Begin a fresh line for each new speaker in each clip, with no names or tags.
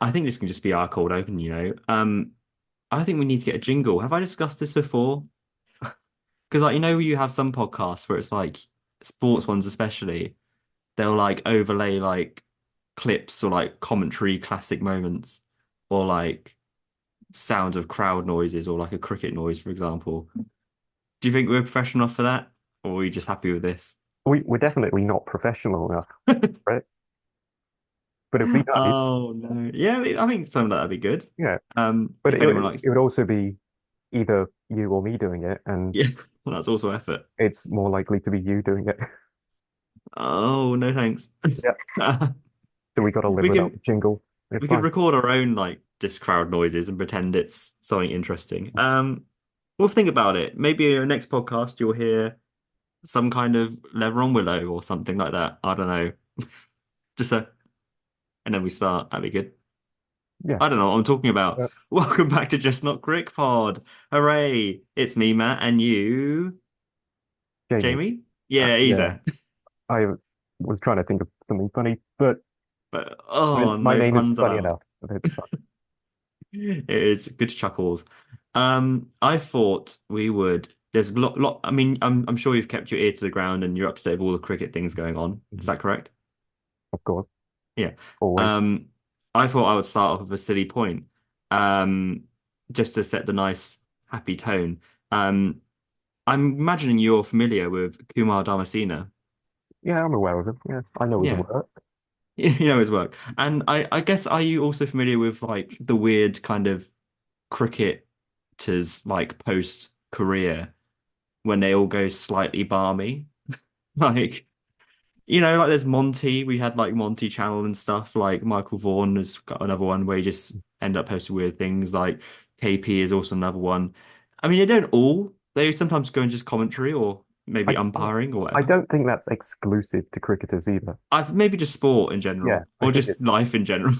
I think this can just be our cold open. I think we need to get a jingle. Have I discussed this before? Because you have some podcasts where it's like sports ones especially, they'll like overlay like clips or like commentary classic moments or like sound of crowd noises or like a cricket noise, for example. Do you think we're professional enough for that? Or are we just happy with this?
We're definitely not professional enough, right? But it'd be nice.
Oh no. Yeah, I think something like that'd be good.
Yeah. But
If anyone likes
it would also be either you or me doing it, and
yeah, well, that's also effort.
it's more likely to be you doing it.
Oh, no thanks.
Yeah. So we got to live
We
without
could
the jingle. It's
we could
fine.
record our own like just crowd noises and pretend it's something interesting. We'll think about it. Maybe in our next podcast you'll hear some kind of leather on willow or something like that. I don't know. Just and then we start. That'd be good.
Yeah.
I don't know what I'm talking about.
Uh,
Welcome back to Just Not Crick Pod. Hooray! It's me, Matt, and you,
Jamie.
Jamie. Yeah, he's
Yeah.
there.
I was trying to think of something funny, but
But oh,
my
no
name is
puns
funny
allowed.
enough. But it's fine.
It is good chuckles. I thought we would. There's a lot. I mean, I'm sure you've kept your ear to the ground and you're up to date with all the cricket things going on. Is
Mhm.
that correct?
Of course,
Yeah.
always.
Um, I thought I would start off with a silly point, um, just to set the nice, happy tone. Um, I'm imagining you're familiar with Kumar Dharmasena.
Yeah, I'm aware of him. Yeah, I know his
Yeah,
work.
you know his work. And I guess are you also familiar with like the weird kind of cricketers like post career when they all go slightly balmy? Like, like there's Monty. We had like Monty Channel and stuff. Like Michael Vaughan has got another one where he just end up posting weird things. Like KP is also another one. I mean, they don't all. They sometimes go in just commentary or maybe
I
umpiring or
I
whatever.
don't think that's exclusive to cricketers either.
I've maybe just sport in
Yeah,
general
I
or
think it.
just life in general.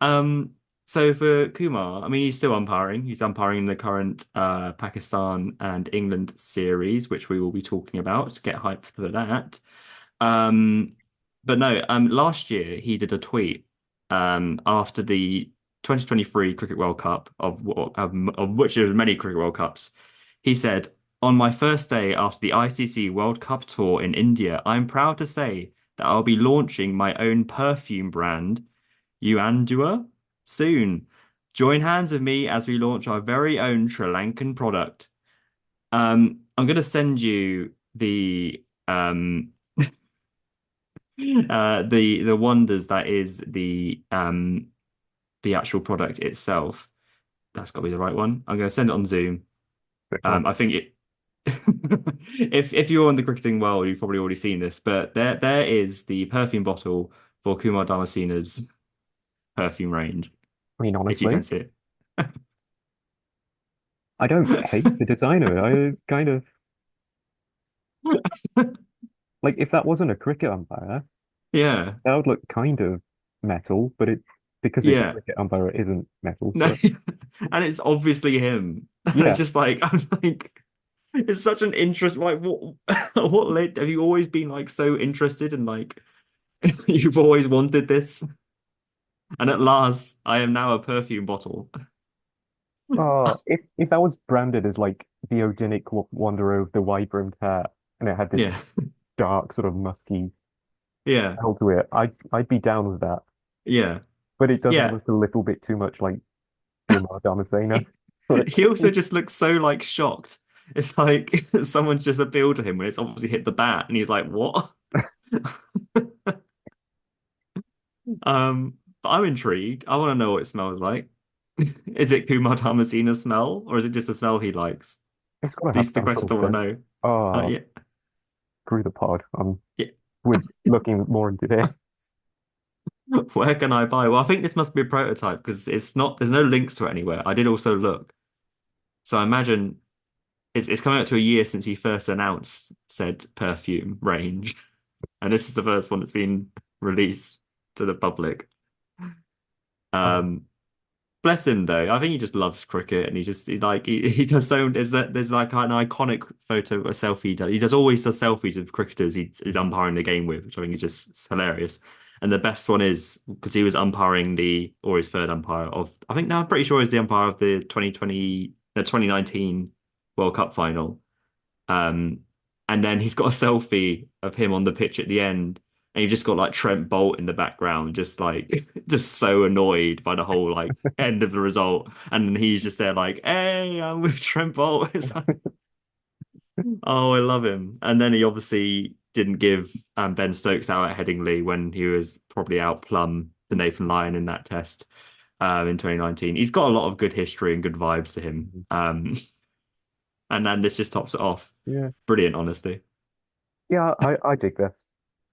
Mhm.
So for Kumar, I mean, he's still umpiring. He's umpiring the current Pakistan and England series, which we will be talking about to get hyped for that. Um, but no, last year he did a tweet after the 2023 Cricket World Cup of which there were many Cricket World Cups. He said, "On my first day after the ICC World Cup tour in India, I'm proud to say that I'll be launching my own perfume brand, Uandua, soon. Join hands with me as we launch our very own Sri Lankan product." I'm gonna send you the wonders that is the actual product itself. That's got to be the right one. I'm going to send it on Zoom.
But, well,
I think it. If you're in the cricketing world, you've probably already seen this, but there is the perfume bottle for Kumar Dharmasina's perfume range.
I mean,
If you
honestly,
can see it,
I don't hate the designer. It's kind of like if that wasn't a cricket umpire,
yeah,
that would look kind of metal, but it because it's a
yeah.
cricket umpire, it isn't metal.
No,
But
and it's obviously him. And it's
yeah,
just like I'm like it's such an interest. Like what what led? Have you always been like so interested in like you've always wanted this? And at last, I am now a perfume bottle.
if that was branded as like the Odinic Wanderer of the wide-brimmed hat, and it had this
Yeah,
dark sort of musky
yeah,
smell to it, I'd be down with that.
yeah,
But it does
yeah.
look a little bit too much like Umar Damasceno. But
He also just looks so like shocked. It's like someone's just appealed to him when it's obviously hit the bat, and he's like, "What?" But I'm intrigued. I want to know what it smells like. Is it Kumar Dharmasina's smell, or is it just a smell he likes?
it's got to have
These are the
some sort
questions I
of
want to
scent.
know.
Oh,
Yeah,
screw the pod.
yeah.
We're looking more into this.
Where can I buy? Well, I think this must be a prototype because it's not. There's no links to it anywhere. I did also look, so I imagine it's coming up to a year since he first announced said perfume range, and this is the first one that's been released to the public.
Oh,
Um, Bless him though. I think he just loves cricket, and he does so. There's like an iconic photo, a selfie. He always does selfies of cricketers he's umpiring the game with, which I think is just hilarious. And the best one is because he was umpiring or his third umpire of, I think now I'm pretty sure he's the umpire of the 2019 World Cup final. Um, and then he's got a selfie of him on the pitch at the end, and you've just got like Trent Bolt in the background, just like just so annoyed by the whole like end of the result. And then he's just there like, "Hey, I'm with Trent Bolt." It's like, oh, I love him. And then he obviously didn't give Ben Stokes out at Headingley when he was probably out plumb to Nathan Lyon in that test in 2019. He's got a lot of good history and good vibes to him. And then this just tops it off.
Yeah.
Brilliant, honestly.
Yeah, I dig this.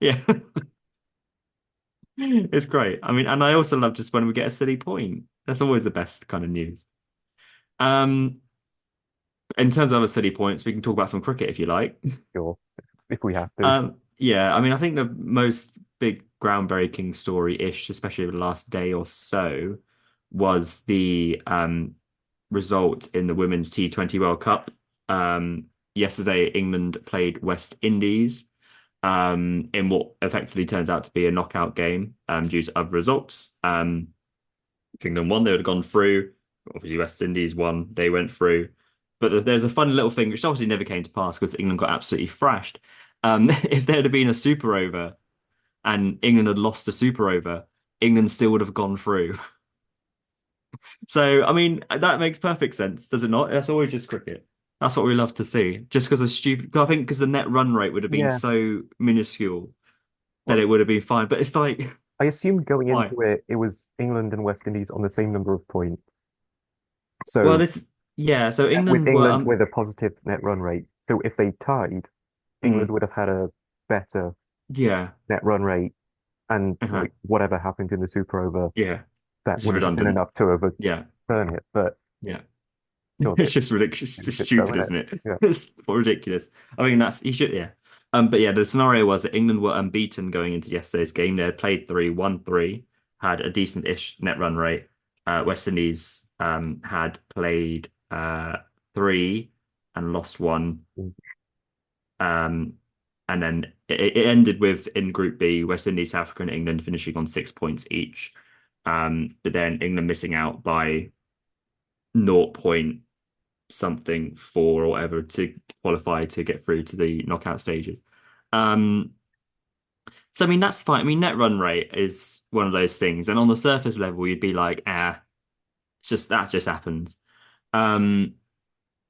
Yeah, it's great. I mean, and I also love just when we get a silly point. That's always the best kind of news. Um, in terms of other silly points, we can talk about some cricket if you like.
Sure. If we have to.
Yeah, I mean, I think the most big groundbreaking story-ish, especially over the last day or so, was the result in the Women's T20 World Cup. Yesterday, England played West Indies in what effectively turned out to be a knockout game due to other results. If England won, they would have gone through. Obviously, West Indies won, they went through. But there's a fun little thing which obviously never came to pass because England got absolutely thrashed. If there had been a super over and England had lost a super over, England still would have gone through. So, I mean, that makes perfect sense, does it not? That's always just cricket. That's what we love to see. Just because of stupid, I think because the net run rate would have been
Yeah.
so minuscule that
Well,
it would have been fine. But it's like,
I assumed going
why?
into it, it was England and West Indies on the same number of points.
Well,
So
yeah. So
with
England were,
England with a positive net run rate. So if they tied, England
mm,
would have had a better
yeah,
net run rate, and
uh-huh,
like whatever happened in the Super Over,
yeah.
that
This is
wouldn't have been
redundant.
enough to
Yeah,
overturn it. But
yeah.
sure,
It's just ridiculous. It's
it's
just
just so,
stupid,
isn't it?
isn't it?
Yeah.
It's ridiculous. I mean, that's you should, yeah. But yeah, the scenario was that England were unbeaten going into yesterday's game. They had played three, won three, had a decent-ish net run rate. West Indies had played three and lost one. Um, and then it ended with in Group B, West Indies, South Africa, and England finishing on 6 points each. But then England missing out by 0 point something four or whatever to qualify to get through to the knockout stages. Um, so I mean that's fine. I mean net run rate is one of those things, and on the surface level you'd be like, it's just that just happened. Um,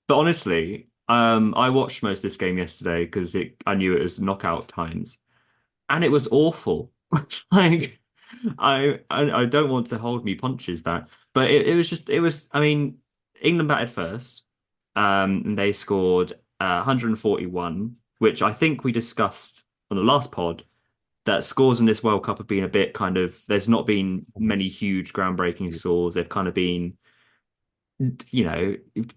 but honestly, I watched most of this game yesterday because it I knew it was knockout times, and it was awful. Like I don't want to hold me punches that, but it was just it was. I mean, England batted first, and they scored 141, which I think we discussed on the last pod that scores in this World Cup have been a bit kind of. There's not been many huge groundbreaking scores. They've kind of been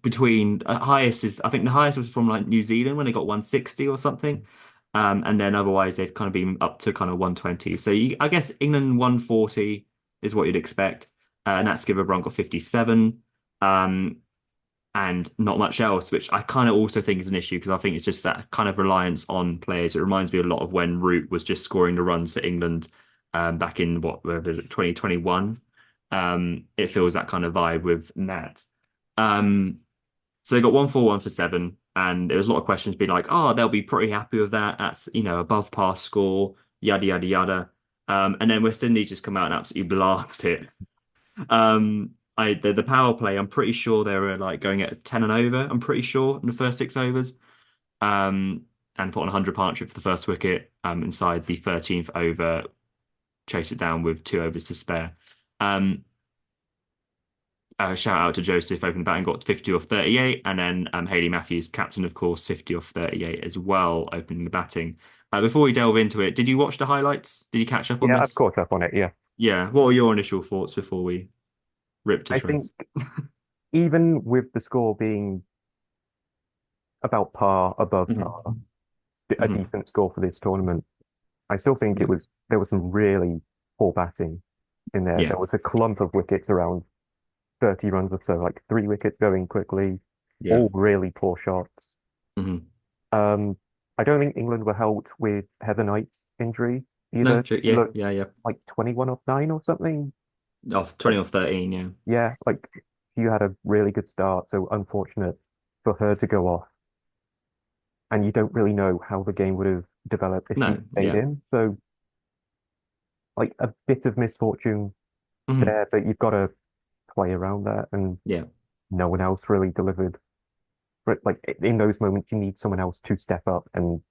between highest is I think the highest was from like New Zealand when they got 160 or something. And then otherwise they've kind of been up to kind of 120. So I guess England 140 is what you'd expect. Nat Skipper got 57. Um, and not much else, which I kind of also think is an issue because I think it's just that kind of reliance on players. It reminds me a lot of when Root was just scoring the runs for England back in 2021. It feels that kind of vibe with Nat. Um, so they got 141 for seven, and there was a lot of questions being like, oh, they'll be pretty happy with that. That's above par score, yada yada yada. And then West Indies just come out and absolutely blast it. The power play, I'm pretty sure they were like going at 10 and over, I'm pretty sure, in the first 6 overs. Um, and put on a 100 partnership for the first wicket inside the 13th over, chase it down with 2 overs to spare. Um, Shout out to Joseph opening the batting, got 50 off 38, and then Hayley Matthews, captain, of course, 50 off 38 as well, opening the batting. Before we delve into it, did you watch the highlights? Did you catch up on
Yeah, I've
this?
caught up on it. Yeah.
Yeah. What were your initial thoughts before we ripped to
I think
shreds?
even with the score being about par, above par,
Hmm.
a
Hmm.
decent score for this tournament, I still think there was some really poor batting in there.
Yeah.
There was a clump of wickets around 30 runs or so, like 3 wickets going quickly,
Yeah.
all really poor shots.
Hmm.
Um, I don't think England were helped with Heather Knight's injury
No,
either.
true.
She
Yeah,
looked
yeah, yeah.
like 21 off 9 or something.
Off
Like,
20 or 13, yeah.
yeah, like you had a really good start, so unfortunate for her to go off. And you don't really know how the game would have developed if she
No,
stayed
yeah.
in. So, like a bit of misfortune
Hmm.
there, but you've got to play around that, and
Yeah.
no one else really delivered. But like in those moments, you need someone else to step up, and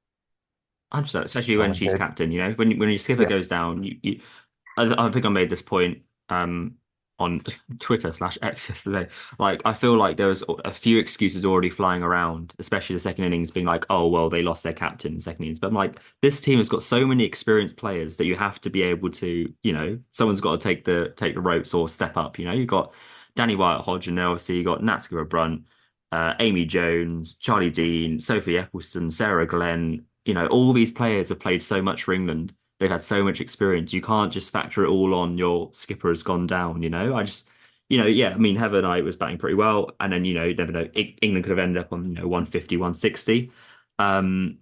100%, especially
no
when
one
she's
did.
captain, you know, when your skipper
Yeah.
goes down, I think I made this point on Twitter slash X yesterday. Like, I feel like there was a few excuses already flying around, especially the second innings, being like, oh, well, they lost their captain in the second innings. But I'm like, this team has got so many experienced players that you have to be able to, someone's got to take the ropes or step up. You've got Danny Wyatt Hodge, and then obviously you got Natsuko Brunt, Amy Jones, Charlie Dean, Sophie Eccleston, Sarah Glenn. All these players have played so much for England. They've had so much experience. You can't just factor it all on your skipper has gone down. I just, yeah, I mean, Heather Knight was batting pretty well. And then, you never know, England could have ended up on, 150, 160. Um,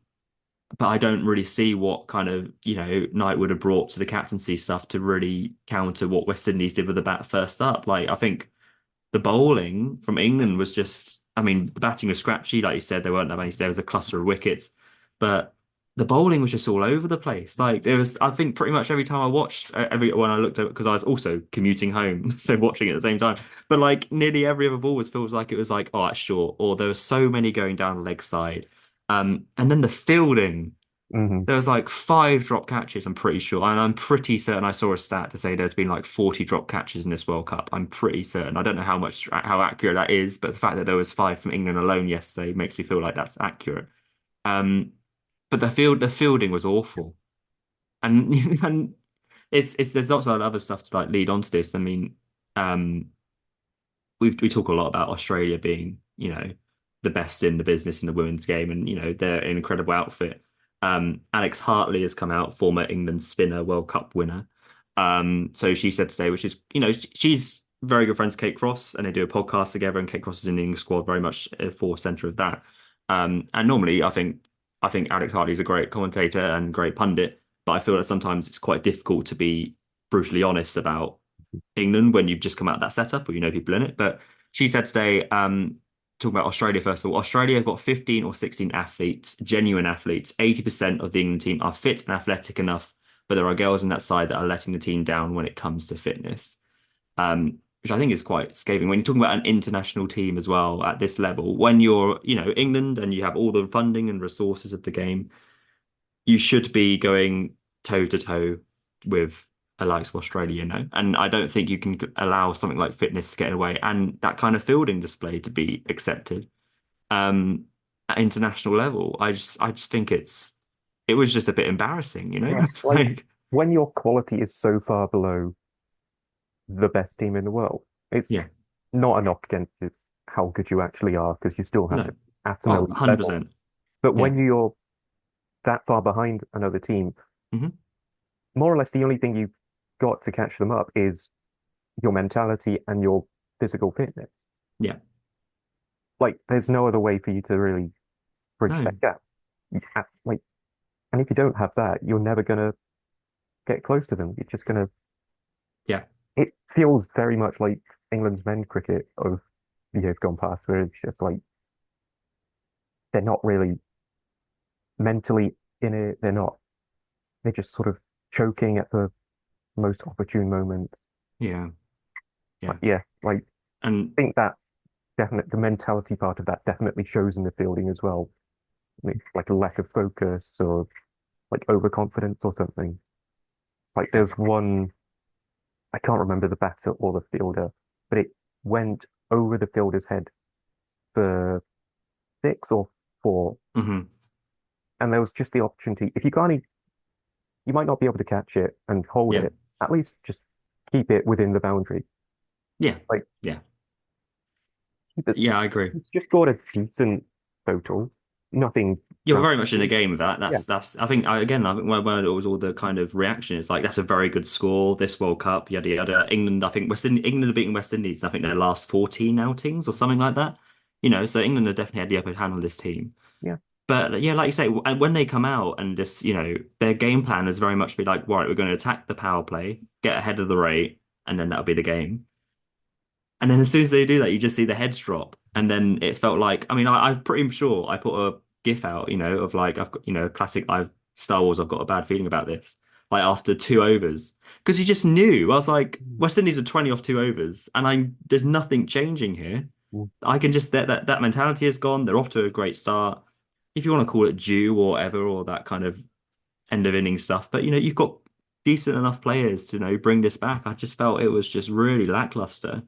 but I don't really see what kind of, Knight would have brought to the captaincy stuff to really counter what West Indies did with the bat first up. Like, I think the bowling from England was just, I mean, the batting was scratchy, like you said, there weren't that many, there was a cluster of wickets, but the bowling was just all over the place. Like there was, I think pretty much every time I watched, every when I looked at it, because I was also commuting home, so watching it at the same time. But like nearly every other ball was feels like it was like, oh, that's short, or there were so many going down the leg side. And then the fielding.
Hmm.
There was like 5 drop catches, I'm pretty sure. And I'm pretty certain I saw a stat to say there's been like 40 drop catches in this World Cup. I'm pretty certain. I don't know how accurate that is, but the fact that there was 5 from England alone yesterday makes me feel like that's accurate. Um, but the fielding was awful. And and it's there's lots of other stuff to like lead on to this. I mean, um, we talk a lot about Australia being, the best in the business in the women's game, and they're an incredible outfit. Alex Hartley has come out, former England spinner, World Cup winner. So she said today, which is, she's very good friends with Kate Cross, and they do a podcast together, and Kate Cross is in the England squad, very much a force centre of that. And normally, I think Alex Hartley is a great commentator and great pundit, but I feel that sometimes it's quite difficult to be brutally honest about England when you've just come out of that setup or people in it. But she said today, talking about Australia first of all, Australia have got 15 or 16 athletes, genuine athletes. 80% of the England team are fit and athletic enough, but there are girls on that side that are letting the team down when it comes to fitness. Which I think is quite scathing. When you're talking about an international team as well at this level, when you're, England and you have all the funding and resources of the game, you should be going toe to toe with a likes of Australia, And I don't think you can allow something like fitness to get away and that kind of fielding display to be accepted at international level. I just think it was just a bit embarrassing.
Yes, like
Like,
when your quality is so far below the best team in the world, it's
yeah,
not a knock against how good you actually are because you still have
no,
it at an
well,
elite level.
100%.
But
Yeah.
when you're that far behind another team,
Hmm.
more or less the only thing you've got to catch them up is your mentality and your physical fitness.
Yeah.
Like, there's no other way for you to really bridge
No.
that gap. Like, and if you don't have that, you're never gonna get close to them. You're just gonna.
Yeah.
It feels very much like England's men's cricket of the years gone past, where it's just like they're not really mentally in it. They're not. They're just sort of choking at the most opportune moment.
Yeah.
Like,
Yeah.
yeah, like
And
I think that the mentality part of that definitely shows in the fielding as well. Like a lack of focus or like overconfidence or something. Like
yeah.
there's one, I can't remember the batter or the fielder, but it went over the fielder's head for 6 or 4,
Hmm.
and there was just the opportunity. If you can't, you might not be able to catch it and hold
Yeah.
it. At least just keep it within the boundary.
Yeah.
Like
Yeah.
keep it.
Yeah, I agree.
It's just got a decent total. Nothing
You're
from
very much in the game with that.
yeah,
That's. I think when it was all the kind of reaction, it's like that's a very good score. This World Cup, yada yada. England, I think England are beating West Indies. I think their last 14 outings or something like that. So England have definitely had the upper hand on this team.
yeah.
But yeah, like you say, when they come out and just their game plan is very much be like, right, we're going to attack the power play, get ahead of the rate, and then that'll be the game. And then as soon as they do that, you just see the heads drop. And then it felt like, I mean, I'm pretty sure I put a GIF out, of like I've got, classic I've Star Wars, I've got a bad feeling about this. Like after 2 overs. Because you just knew. I was like,
Mm,
West Indies are 20 off 2 overs, and there's nothing changing here.
mm,
I can just that mentality is gone. They're off to a great start. If you want to call it due or whatever, or that kind of end of inning stuff. But you've got decent enough players to bring this back. I just felt it was just really lackluster.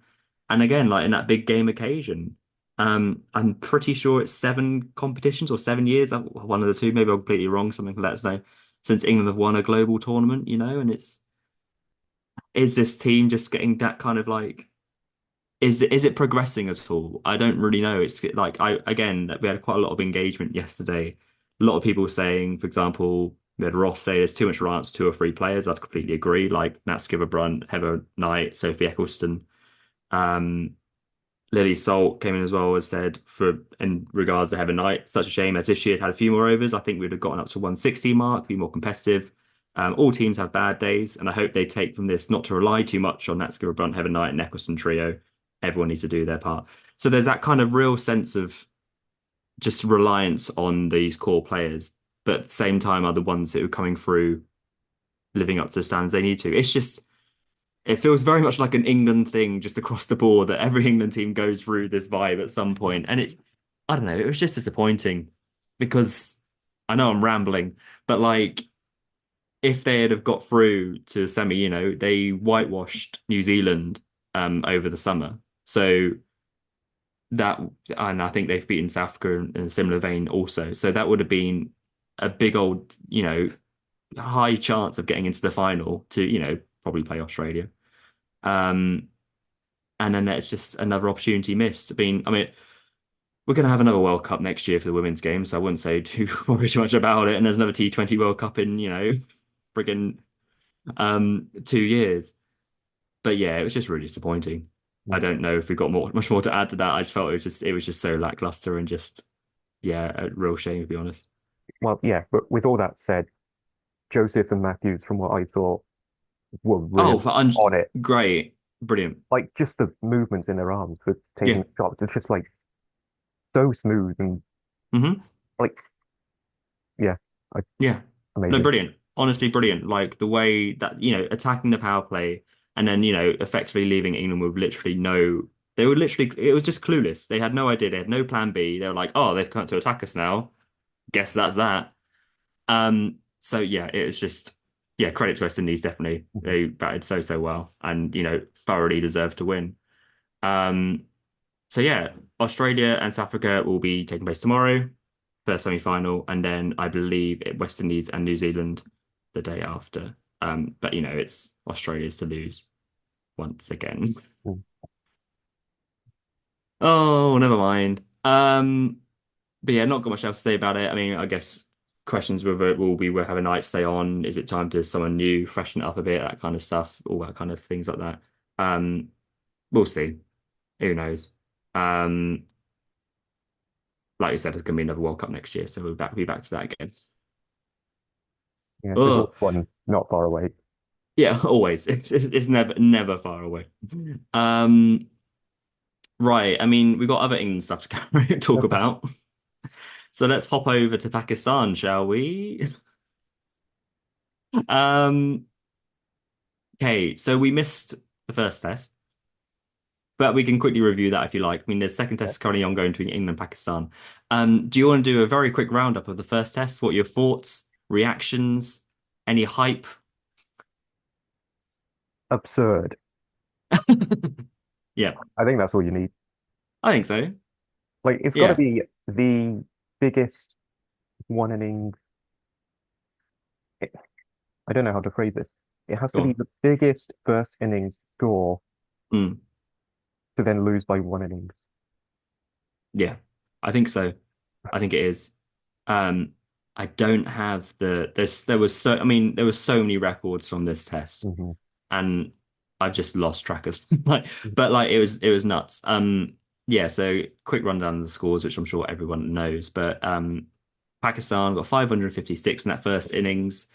And again, like in that big game occasion, I'm pretty sure it's 7 competitions or 7 years, one of the two. Maybe I'm completely wrong. Something let us know since England have won a global tournament. And is this team just getting that kind of like is it progressing at all? I don't really know. It's like we had quite a lot of engagement yesterday. A lot of people saying, for example, we had Ross say there's too much reliance on 2 or 3 players. I'd completely agree. Like Nat Skipper-Brunt, Heather Knight, Sophie Eccleston, um, Lily Salt came in as well, as said for in regards to Heather Knight. Such a shame as if she had had a few more overs, I think we'd have gotten up to 160 mark, be more competitive. All teams have bad days, and I hope they take from this not to rely too much on that Skipper-Brunt, Heather Knight, and Eccleston trio. Everyone needs to do their part. So there's that kind of real sense of just reliance on these core players, but at the same time are the ones who are coming through living up to the standards they need to. It feels very much like an England thing just across the board that every England team goes through this vibe at some point. And I don't know, it was just disappointing because I know I'm rambling, but like if they had have got through to semi, they whitewashed New Zealand over the summer. So that, and I think they've beaten South Africa in a similar vein also. So that would have been a big old, high chance of getting into the final to, probably play Australia. Um, and then it's just another opportunity missed. I mean, we're going to have another World Cup next year for the women's game, so I wouldn't say too worry too much about it. And there's another T20 World Cup in, friggin' 2 years. But yeah, it was just really disappointing. I
mm.
don't know if we've got much more to add to that. I just felt it was just so lackluster and just yeah, a real shame to be honest.
Well, yeah, but with all that said, Joseph and Matthews, from what I thought, were
Oh,
really
for un
on it.
great, brilliant.
Like just the movements in their arms for
Yeah.
taking shots. It's just like so smooth and
Hmm.
like yeah, I,
Yeah. No,
amazing.
brilliant. Honestly, brilliant. Like the way that, attacking the power play and then, effectively leaving England with literally they were literally, it was just clueless. They had no idea. They had no plan B. They were like, oh, they've come to attack us now. Guess that's that. So yeah, it was just, yeah, credit to West Indies, definitely.
Mhm.
They batted so, so well and, thoroughly deserved to win. Um, so yeah, Australia and South Africa will be taking place tomorrow, first semi-final, and then I believe West Indies and New Zealand the day after. But it's Australia's to lose once again.
Mm.
Oh, never mind. But yeah, not got much else to say about it. I mean, I guess questions will be will have a night stay on? Is it time to someone new, freshen it up a bit, that kind of stuff, all that kind of things like that. Um, we'll see. Who knows? Um, like you said, there's gonna be another World Cup next year, so we'll be back to that again.
Yeah, there's
Oh,
always one not far away.
yeah, always. It's never far away. Um, right. I mean, we've got other England stuff to talk about. So let's hop over to Pakistan, shall we? Um, okay, so we missed the first test, but we can quickly review that if you like. I mean, the second test is currently ongoing between England and Pakistan. Do you want to do a very quick roundup of the first test? What are your thoughts, reactions, any hype?
Absurd.
Yeah,
I think that's all you need.
I think so.
Like it's got to
Yeah,
be the biggest one inning. I don't know how to phrase this. It has
go
to be
on.
the biggest first innings score
Mm,
to then lose by one innings.
yeah, I think so. I think it is. Um, I don't have there was so I mean there was so many records from this test,
Hmm.
and I've just lost track of like, but like it was nuts. Yeah. So quick rundown of the scores, which I'm sure everyone knows, but Pakistan got 556 in that first innings,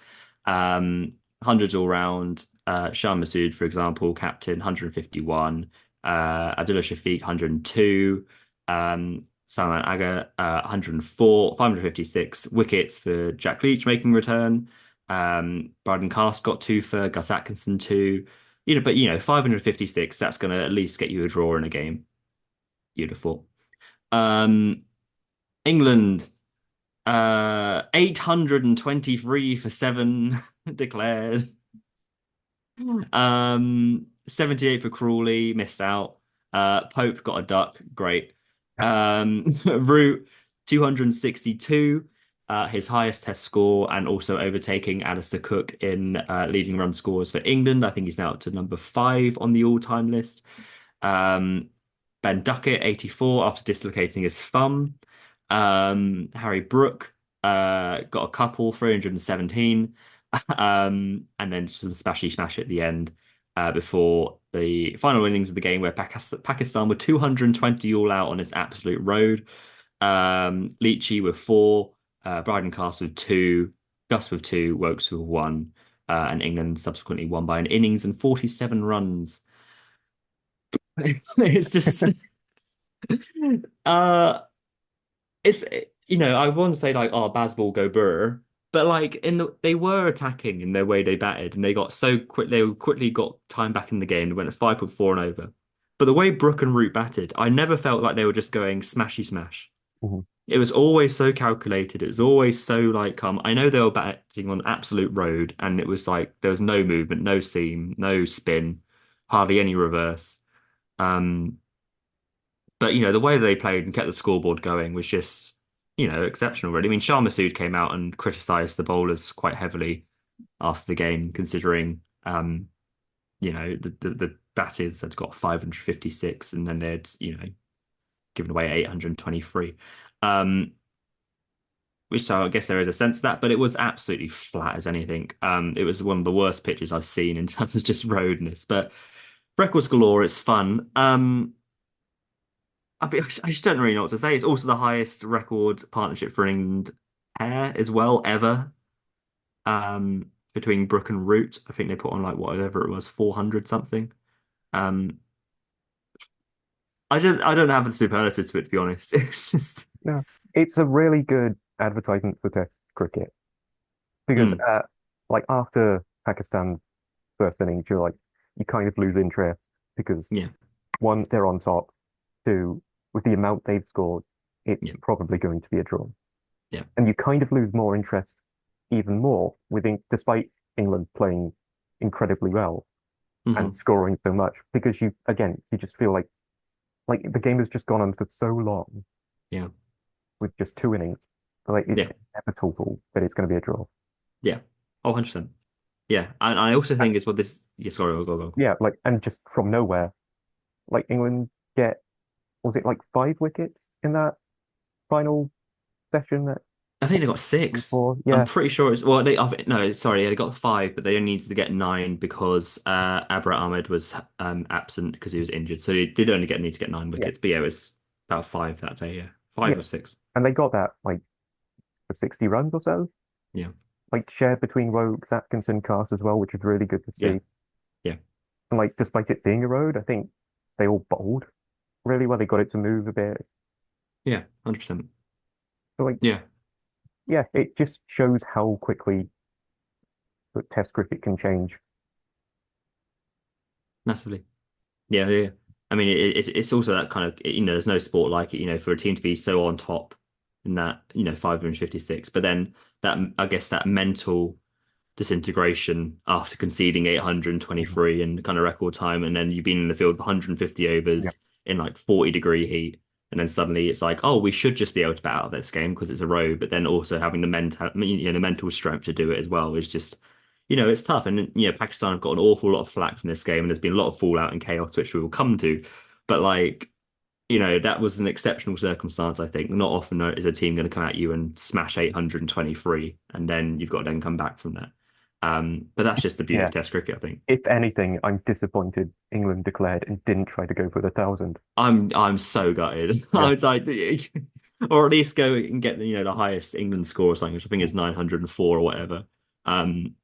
hundreds all round. Shah Masood, for example, captain, 151. Abdullah Shafiq, 102. Salman Aga, 104, 556 wickets for Jack Leach making return. Bryden Cast got two for Gus Atkinson, two. But 556, that's going to at least get you a draw in a game. Beautiful. Um, England, 823 for seven declared. 78 for Crawley, missed out. Pope got a duck, great. Root, 262, his highest test score, and also overtaking Alistair Cook in leading run scores for England. I think he's now up to number 5 on the all-time list. Um, Ben Duckett, 84, after dislocating his thumb. Harry Brook got a couple, 317. And then some splashy smash at the end before the final innings of the game where Pakistan were 220 all out on its absolute road. Leachy with 4, Bryden Cast with 2, Gus with 2, Wokes with 1, and England subsequently won by an innings and 47 runs. It's just uh it's I want to say like, oh, Bazball go burr, but like they were attacking in their way they batted, and they got so quick they quickly got time back in the game. They went at 5.4 and over. But the way Brook and Root batted, I never felt like they were just going smashy smash.
Hmm.
It was always so calculated. It was always so like I know they were batting on absolute road, and it was like there was no movement, no seam, no spin, hardly any reverse. Um, but the way they played and kept the scoreboard going was just, exceptional, really. I mean, Shah Masood came out and criticised the bowlers quite heavily after the game, considering the batters had got 556 and then they'd, given away 823. Um, which so I guess there is a sense of that, but it was absolutely flat as anything. It was one of the worst pitches I've seen in terms of just roadness, but records galore, it's fun. I just don't really know what to say. It's also the highest record partnership for England pair as well ever. Between Brook and Root, I think they put on like whatever it was, 400 something. Um, I don't have the superlatives to it, to be honest. It's just
No, it's a really good advertisement for Test cricket because,
mm,
like after Pakistan's first innings, you kind of lose interest because
yeah,
one, they're on top. Two, with the amount they've scored, it's
yeah,
probably going to be a draw.
yeah.
And you kind of lose more interest even more despite England playing incredibly well and
Hmm.
scoring so much because you just feel like the game has just gone on for so long
Yeah,
with just two innings. Like it's
yeah,
inevitable that it's going to be a draw.
yeah. Oh, 100%. Yeah. And I also
And
think it's what this yeah, sorry, go.
yeah, and just from nowhere, like England get was it like 5 wickets in that final session that
I think they got 6.
before?
I'm
Yeah,
pretty sure it's well. No, sorry, they got 5, but they only needed to get 9 because Abra Ahmed was absent because he was injured. So they did only need to get 9
yeah,
wickets. But yeah, it was about 5 that day. Yeah,
yeah.
5 or 6.
And they got that like for 60 runs or so,
Yeah,
like shared between Wokes, Atkinson, Cast as well, which is really good to
yeah,
see.
yeah,
And like despite it being a road, I think they all bowled really well. They got it to move a bit.
yeah, 100%.
So like
Yeah,
yeah, it just shows how quickly that Test cricket can change.
massively. Yeah, yeah. I mean, it's also that kind of there's no sport like it. For a team to be so on top in that 556, but then that I guess that mental disintegration after conceding
Mhm.
823 in kind of record time, and then you've been in the field for 150
Yeah,
overs in like 40-degree heat, and then suddenly it's like, oh, we should just be able to bat out of this game because it's a row, but then also having the mental strength to do it as well is just, it's tough. And Pakistan have got an awful lot of flack from this game, and there's been a lot of fallout and chaos, which we will come to, but like. that was an exceptional circumstance, I think. Not often is a team going to come at you and smash 823, and then you've got to then come back from that. But that's just the beauty
Yeah.
of Test cricket, I think.
If anything, I'm disappointed England declared and didn't try to go for the 1,000.
I'm so gutted. I
Yeah.
was like, or at least go and get the highest England score or something, which I think is 904 or whatever. Um,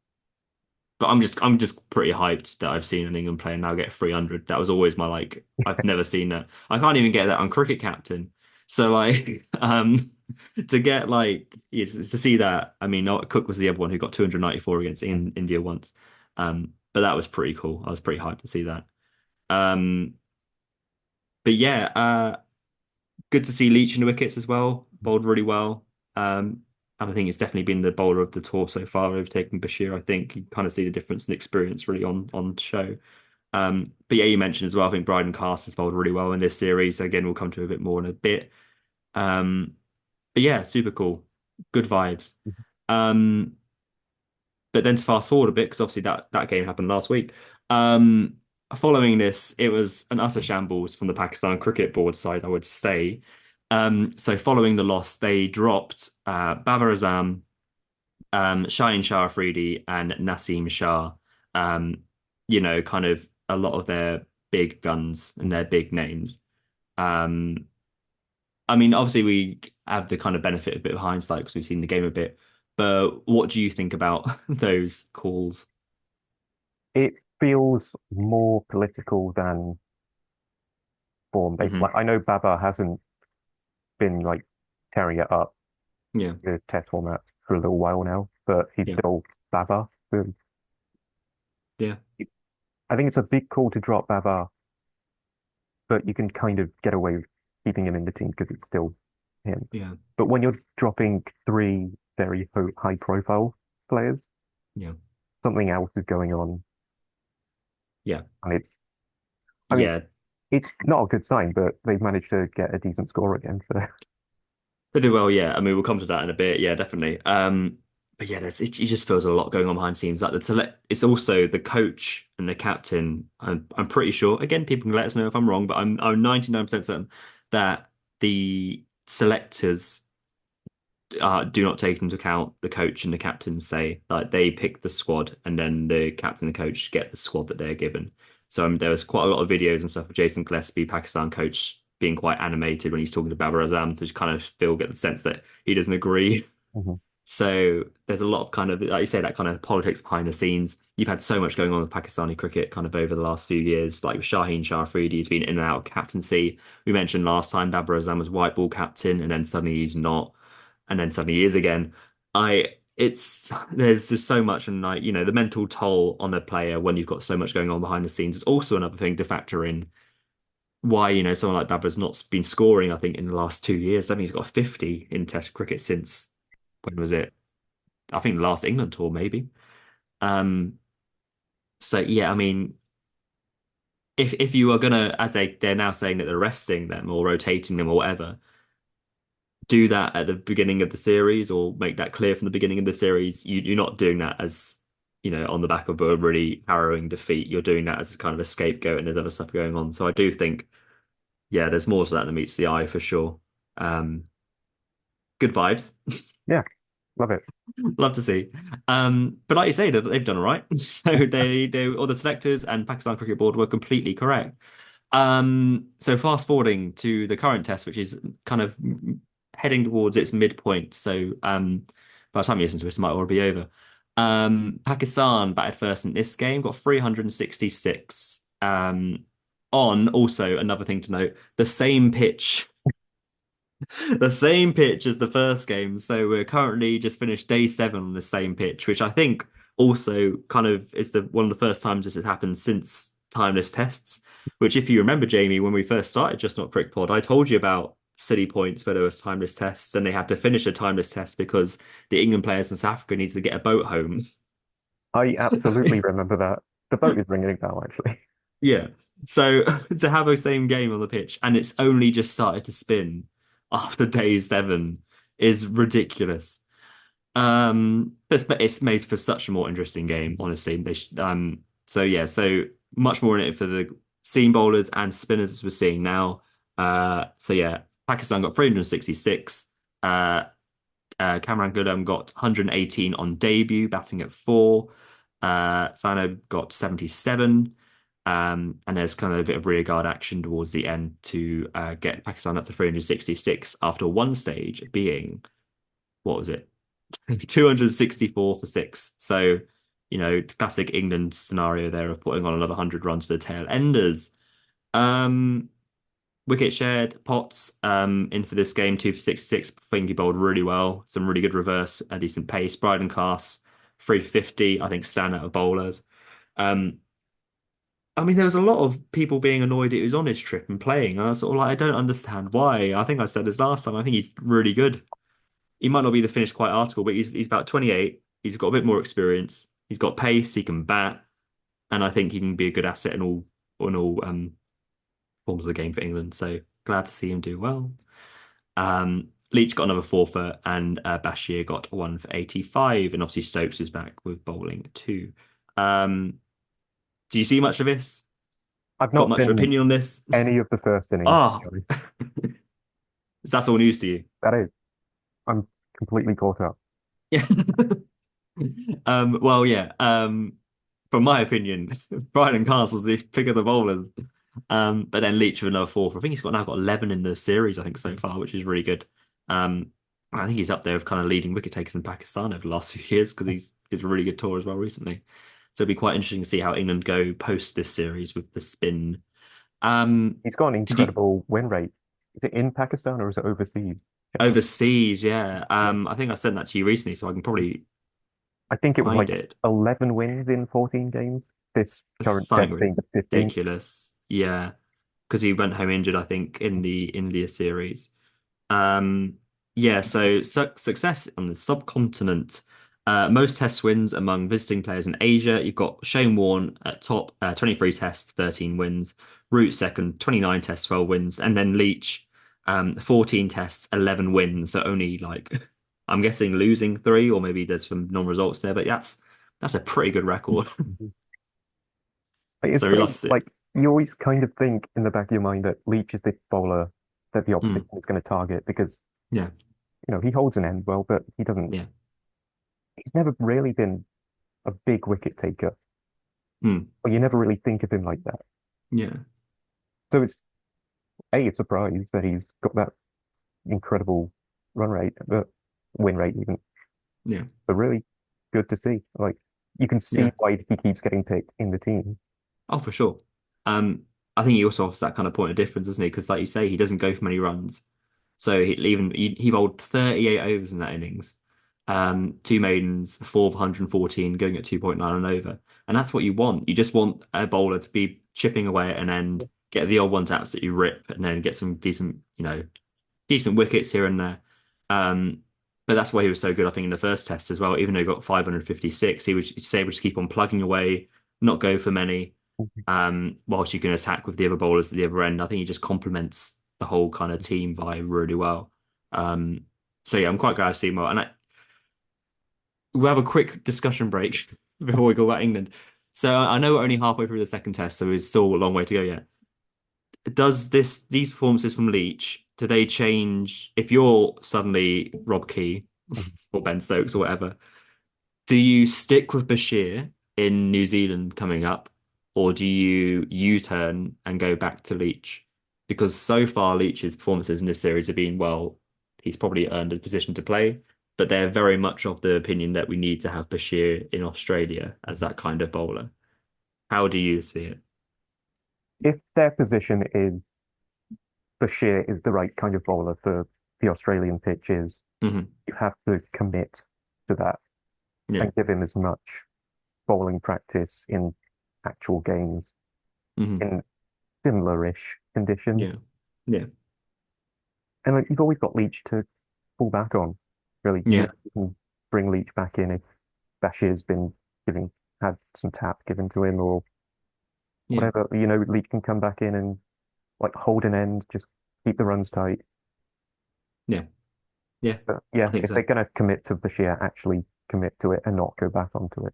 but I'm just pretty hyped that I've seen an England player now get 300. That was always my like. I've never seen that. I can't even get that on cricket captain. So like, to get like to see that. I mean, Cook was the other one who got 294 against India once. But that was pretty cool. I was pretty hyped to see that. Um, but yeah, good to see Leach in the wickets as well. Bowled really well. And I think it's definitely been the bowler of the tour so far, overtaking Bashir. I think you kind of see the difference in experience really on show. But yeah, you mentioned as well, I think Bryden Cast has bowled really well in this series. Again, we'll come to a bit more in a bit. Um, but yeah, super cool. Good vibes. Um, but then to fast forward a bit, because obviously that game happened last week. Um, Following this, it was an utter shambles from the Pakistan Cricket Board side, I would say. So following the loss, they dropped Babar Azam, Shaheen Shah Afridi, and Naseem Shah. Kind of a lot of their big guns and their big names. Um, I mean, obviously we have the kind of benefit of a bit of hindsight because we've seen the game a bit. But what do you think about those calls?
It feels more political than form based.
Hmm.
Like I know Baba hasn't been like tearing it up
Yeah,
the test format for a little while now, but he's
yeah,
still Baba. So
yeah,
I think it's a big call to drop Baba, but you can kind of get away with keeping him in the team because it's still him.
yeah,
But when you're dropping three very high profile players,
yeah,
something else is going on,
yeah,
and I mean,
yeah.
it's not a good sign, but they've managed to get a decent score again. So
They do well, yeah. I mean, we'll come to that in a bit, yeah, definitely. But yeah, it just feels a lot going on behind the scenes. Like the select, it's also the coach and the captain. I'm pretty sure. Again, people can let us know if I'm wrong, but I'm 99% certain that the selectors do not take into account the coach and the captain say like they pick the squad and then the captain and the coach get the squad that they're given. So there was quite a lot of videos and stuff of Jason Gillespie, Pakistan coach, being quite animated when he's talking to Babar Azam to kind of feel get the sense that he doesn't agree.
mhm.
So there's a lot of kind of like you say that kind of politics behind the scenes. You've had so much going on with Pakistani cricket kind of over the last few years, like with Shaheen Shah Afridi, he's been in and out of captaincy. We mentioned last time Babar Azam was white ball captain, and then suddenly he's not and then suddenly he is again. It's there's just so much, and like the mental toll on a player when you've got so much going on behind the scenes is also another thing to factor in. Why someone like Babra's not been scoring, I think, in the last 2 years. I think he's got 50 in Test cricket since when was it? I think the last England tour maybe. Um, so yeah, I mean, if you are gonna, as they're now saying that they're resting them or rotating them or whatever, do that at the beginning of the series or make that clear from the beginning of the series. You're not doing that as, on the back of a really harrowing defeat. You're doing that as kind of a scapegoat and there's other stuff going on. So I do think, yeah, there's more to that than meets the eye for sure. Um, Good vibes.
Yeah, love it.
Love to see. But like you say, they've done all right. So they all the selectors and Pakistan Cricket Board were completely correct. So fast forwarding to the current test, which is kind of heading towards its midpoint. So by the time you listen to this, it might already be over. Pakistan batted first in this game, got 366. On also another thing to note, the same pitch, the same pitch as the first game. So we're currently just finished day 7 on the same pitch, which I think also kind of is the one of the first times this has happened since timeless tests. Which, if you remember, Jamie, when we first started Just Not Crick Pod, I told you about city points where there was timeless tests, and they had to finish a timeless test because the England players in South Africa needed to get a boat home.
I absolutely remember that. The boat is ringing now, actually.
Yeah. So to have a same game on the pitch and it's only just started to spin after day 7 is ridiculous. But it's made for such a more interesting game, honestly. So yeah, so much more in it for the seam bowlers and spinners as we're seeing now. So yeah, Pakistan got 366. Uh, Kamran Gudam got 118 on debut, batting at four. Sino got 77. And there's kind of a bit of rearguard action towards the end to get Pakistan up to 366 after one stage being, what was it? 264 for six. So, classic England scenario there of putting on another 100 runs for the tail enders. Um, Wicket shared, Potts in for this game, 2 for 66. I think he bowled really well. Some really good reverse, a decent pace. Bryden Cass, 350. I think stand out of bowlers. Um, I mean, there was a lot of people being annoyed it was on his trip and playing. I was sort of like, I don't understand why. I think I said this last time. I think he's really good. He might not be the finished quite article, but he's about 28. He's got a bit more experience. He's got pace. He can bat, and I think he can be a good asset in all forms of the game for England. So glad to see him do well. Leach got another four for, and Bashir got one for 85, and obviously Stokes is back with bowling too. Um, do you see much of this?
I've
Got
not
much of an
seen
opinion on this?
any of the first innings, to be
Oh,
honest.
that's all news to you.
That is, I'm completely caught up.
Yeah. Well, yeah. From my opinion, Brian Castle's the pick of the bowlers. But then Leach with another four. I think he's now got 11 in the series, I think, so far, which is really good. Um, I think he's up there with kind of leading wicket takers in Pakistan over the last few years because he's did a really good tour as well recently. So it'll be quite interesting to see how England go post this series with the spin.
He's got an
Did you
incredible win rate. Is it in Pakistan or is it overseas? Can't remember.
overseas? Yeah.
Yeah.
I think I sent that to you recently, so I can probably
I think it was
find
like
it.
11 wins in 14 games. This current test
Something
being the 15th.
ridiculous. Yeah, because he went home injured, I think, in the India series. Um, yeah, so success on the subcontinent. Most test wins among visiting players in Asia. You've got Shane Warne at top, 23 tests, 13 wins. Root second, 29 tests, 12 wins. And then Leach, 14 tests, 11 wins. So only like, I'm guessing losing three, or maybe there's some non-results there, but that's a pretty good record.
Mhm. Like, it's
So he
strange.
lost it.
Like you always kind of think in the back of your mind that Leach is the bowler that the opposition
Mm,
is going to target because
yeah,
he holds an end well, but he doesn't.
yeah,
He's never really been a big wicket taker,
mm,
or you never really think of him like that.
yeah,
So it's a surprise that he's got that incredible run rate, but win rate even.
yeah,
But really good to see. Like you can see
yeah.
why he keeps getting picked in the team.
Oh, for sure. I think he also offers that kind of point of difference, doesn't he? Because, like you say, he doesn't go for many runs. So he bowled 38 overs in that innings, two maidens, four of 114, going at 2.9 and over. And that's what you want. You just want a bowler to be chipping away at an end, get the odd one to absolutely rip, and then get some decent wickets here and there. Um, but that's why he was so good, I think, in the first test as well. Even though he got 556, he was just able to keep on plugging away, not go for many, whilst you can attack with the other bowlers at the other end. I think he just complements the whole kind of team vibe really well. Um, so yeah, I'm quite glad to see him well. And we'll have a quick discussion break before we go about England. So I know we're only halfway through the second test, so it's still a long way to go yet. Does these performances from Leach, do they change if you're suddenly Rob Key or Ben Stokes or whatever? Do you stick with Bashir in New Zealand coming up, or do you U-turn and go back to Leach? Because so far Leach's performances in this series have been, well, he's probably earned a position to play, but they're very much of the opinion that we need to have Bashir in Australia as that kind of bowler. How do you see it?
If their position is Bashir is the right kind of bowler for the Australian pitches,
Hmm.
you have to commit to that
Yeah.
and give him as much bowling practice in actual games
Hmm.
in similar-ish conditions.
Yeah. Yeah.
And like, you've always got Leach to fall back on, really.
Yeah.
You can bring Leach back in if Bashir's been giving had some tap given to him or
Yeah.
whatever. Leach can come back in and like hold an end, just keep the runs tight.
Yeah. Yeah.
But
I
yeah,
think
if they're
so.
gonna commit to Bashir, actually commit to it and not go back onto it.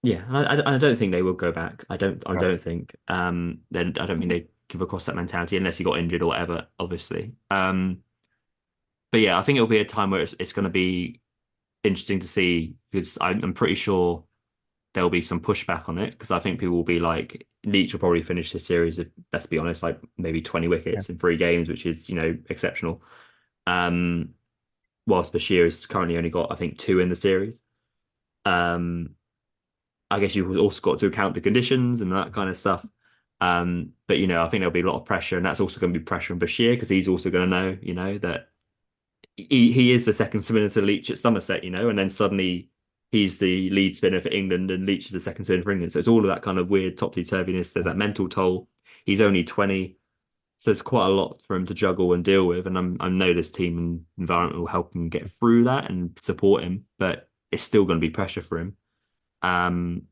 Yeah, I don't think they will go back. I don't
No.
think. Then I don't mean they. give across that mentality unless he got injured or whatever, obviously. But yeah, I think it'll be a time where it's going to be interesting to see because I'm pretty sure there'll be some pushback on it because I think people will be like, Leach will probably finish this series, let's be honest, like maybe 20
Yeah.
wickets in 3 games, which is, exceptional. Um, whilst Bashir has currently only got, I think, two in the series. Um, I guess you've also got to account the conditions and that kind of stuff. But I think there'll be a lot of pressure, and that's also going to be pressure on Bashir because he's also going to know, that he is the second spinner to Leach at Somerset, and then suddenly he's the lead spinner for England and Leach is the second spinner for England. So it's all of that kind of weird topsy-turviness. There's that mental toll. He's only 20, so there's quite a lot for him to juggle and deal with. And I know this team and environment will help him get through that and support him, but it's still going to be pressure for him. Um,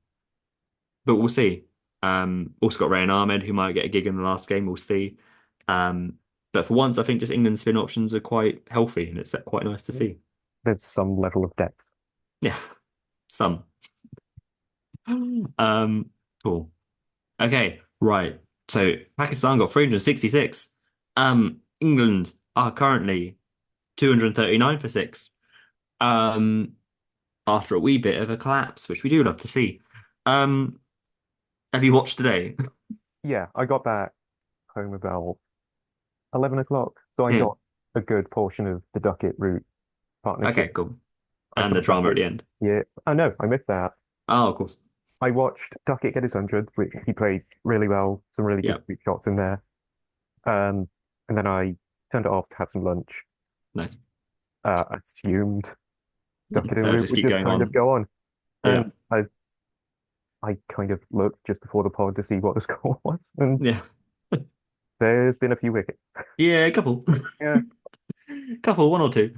but we'll see. Also got Rayan Ahmed, who might get a gig in the last game. We'll see. Um, but for once, I think just England's spin options are quite healthy, and it's quite nice to
Yeah.
see.
There's some level of depth.
Yeah, some. Um, cool. Okay, right. So Pakistan got 366. England are currently 239 for six. Um, after a wee bit of a collapse, which we do love to see. Um, have you watched today?
Yeah, I got back home about 11 o'clock, so I
Hmm.
got a good portion of the Duckett route
Okay,
partnership.
cool.
I
And
saw
the drama at
Duckett.
the end.
Yeah, I know, I missed that.
Oh, of course.
I watched Duckett get his 100, which he played really well, some really
Yeah,
good sweep shots in there. Um, and then I turned it off to have some lunch.
nice.
Assumed Duckett and
That'll
Root
just
would
keep
just
going
kind of
on.
go on.
Yeah,
And I kind of looked just before the pod to see what the score was, and
yeah,
there's been a few wickets.
yeah. A couple,
Yeah,
couple, one or two.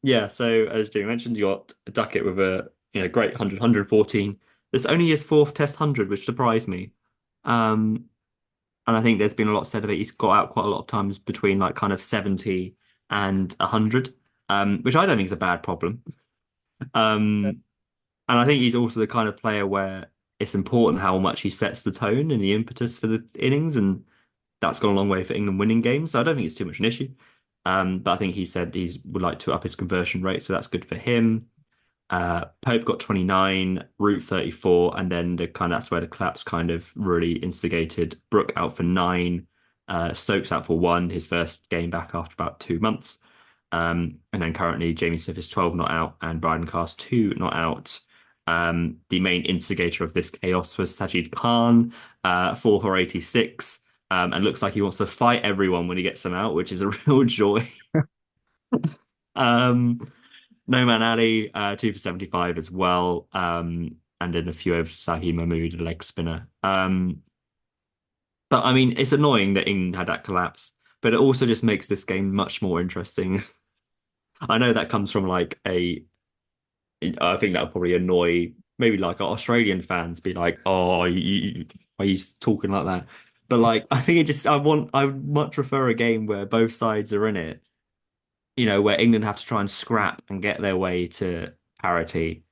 Yeah. So as Jamie mentioned, you got Duckett with a great 100, It's only his fourth Test 100, which surprised me. Um, and I think there's been a lot said of it. He's got out quite a lot of times between like kind of 70 and 100, which I don't think is a bad problem. Um, and I think he's also the kind of player where it's important how much he sets the tone and the impetus for the innings, and that's gone a long way for England winning games. So I don't think it's too much an issue. But I think he said he would like to up his conversion rate, so that's good for him. Pope got 29, Root 34, and then that's where the collapse kind of really instigated. Brook out for 9, Stokes out for 1, his first game back after about 2 months. And then currently Jamie Smith is 12 not out and Brydon Cast 2 not out. The main instigator of this chaos was Sajid Khan, 4 for 86. And looks like he wants to fight everyone when he gets them out, which is a real joy. Um, No Man Ali, 2 for 75 as well. And then a few over Sahi Mahmood, a leg spinner. But I mean, it's annoying that England had that collapse, but it also just makes this game much more interesting. I know that comes from like I think that'll probably annoy maybe like Australian fans, be like, oh, why are you talking like that? But like, I think I would much prefer a game where both sides are in it, where England have to try and scrap and get their way to parity,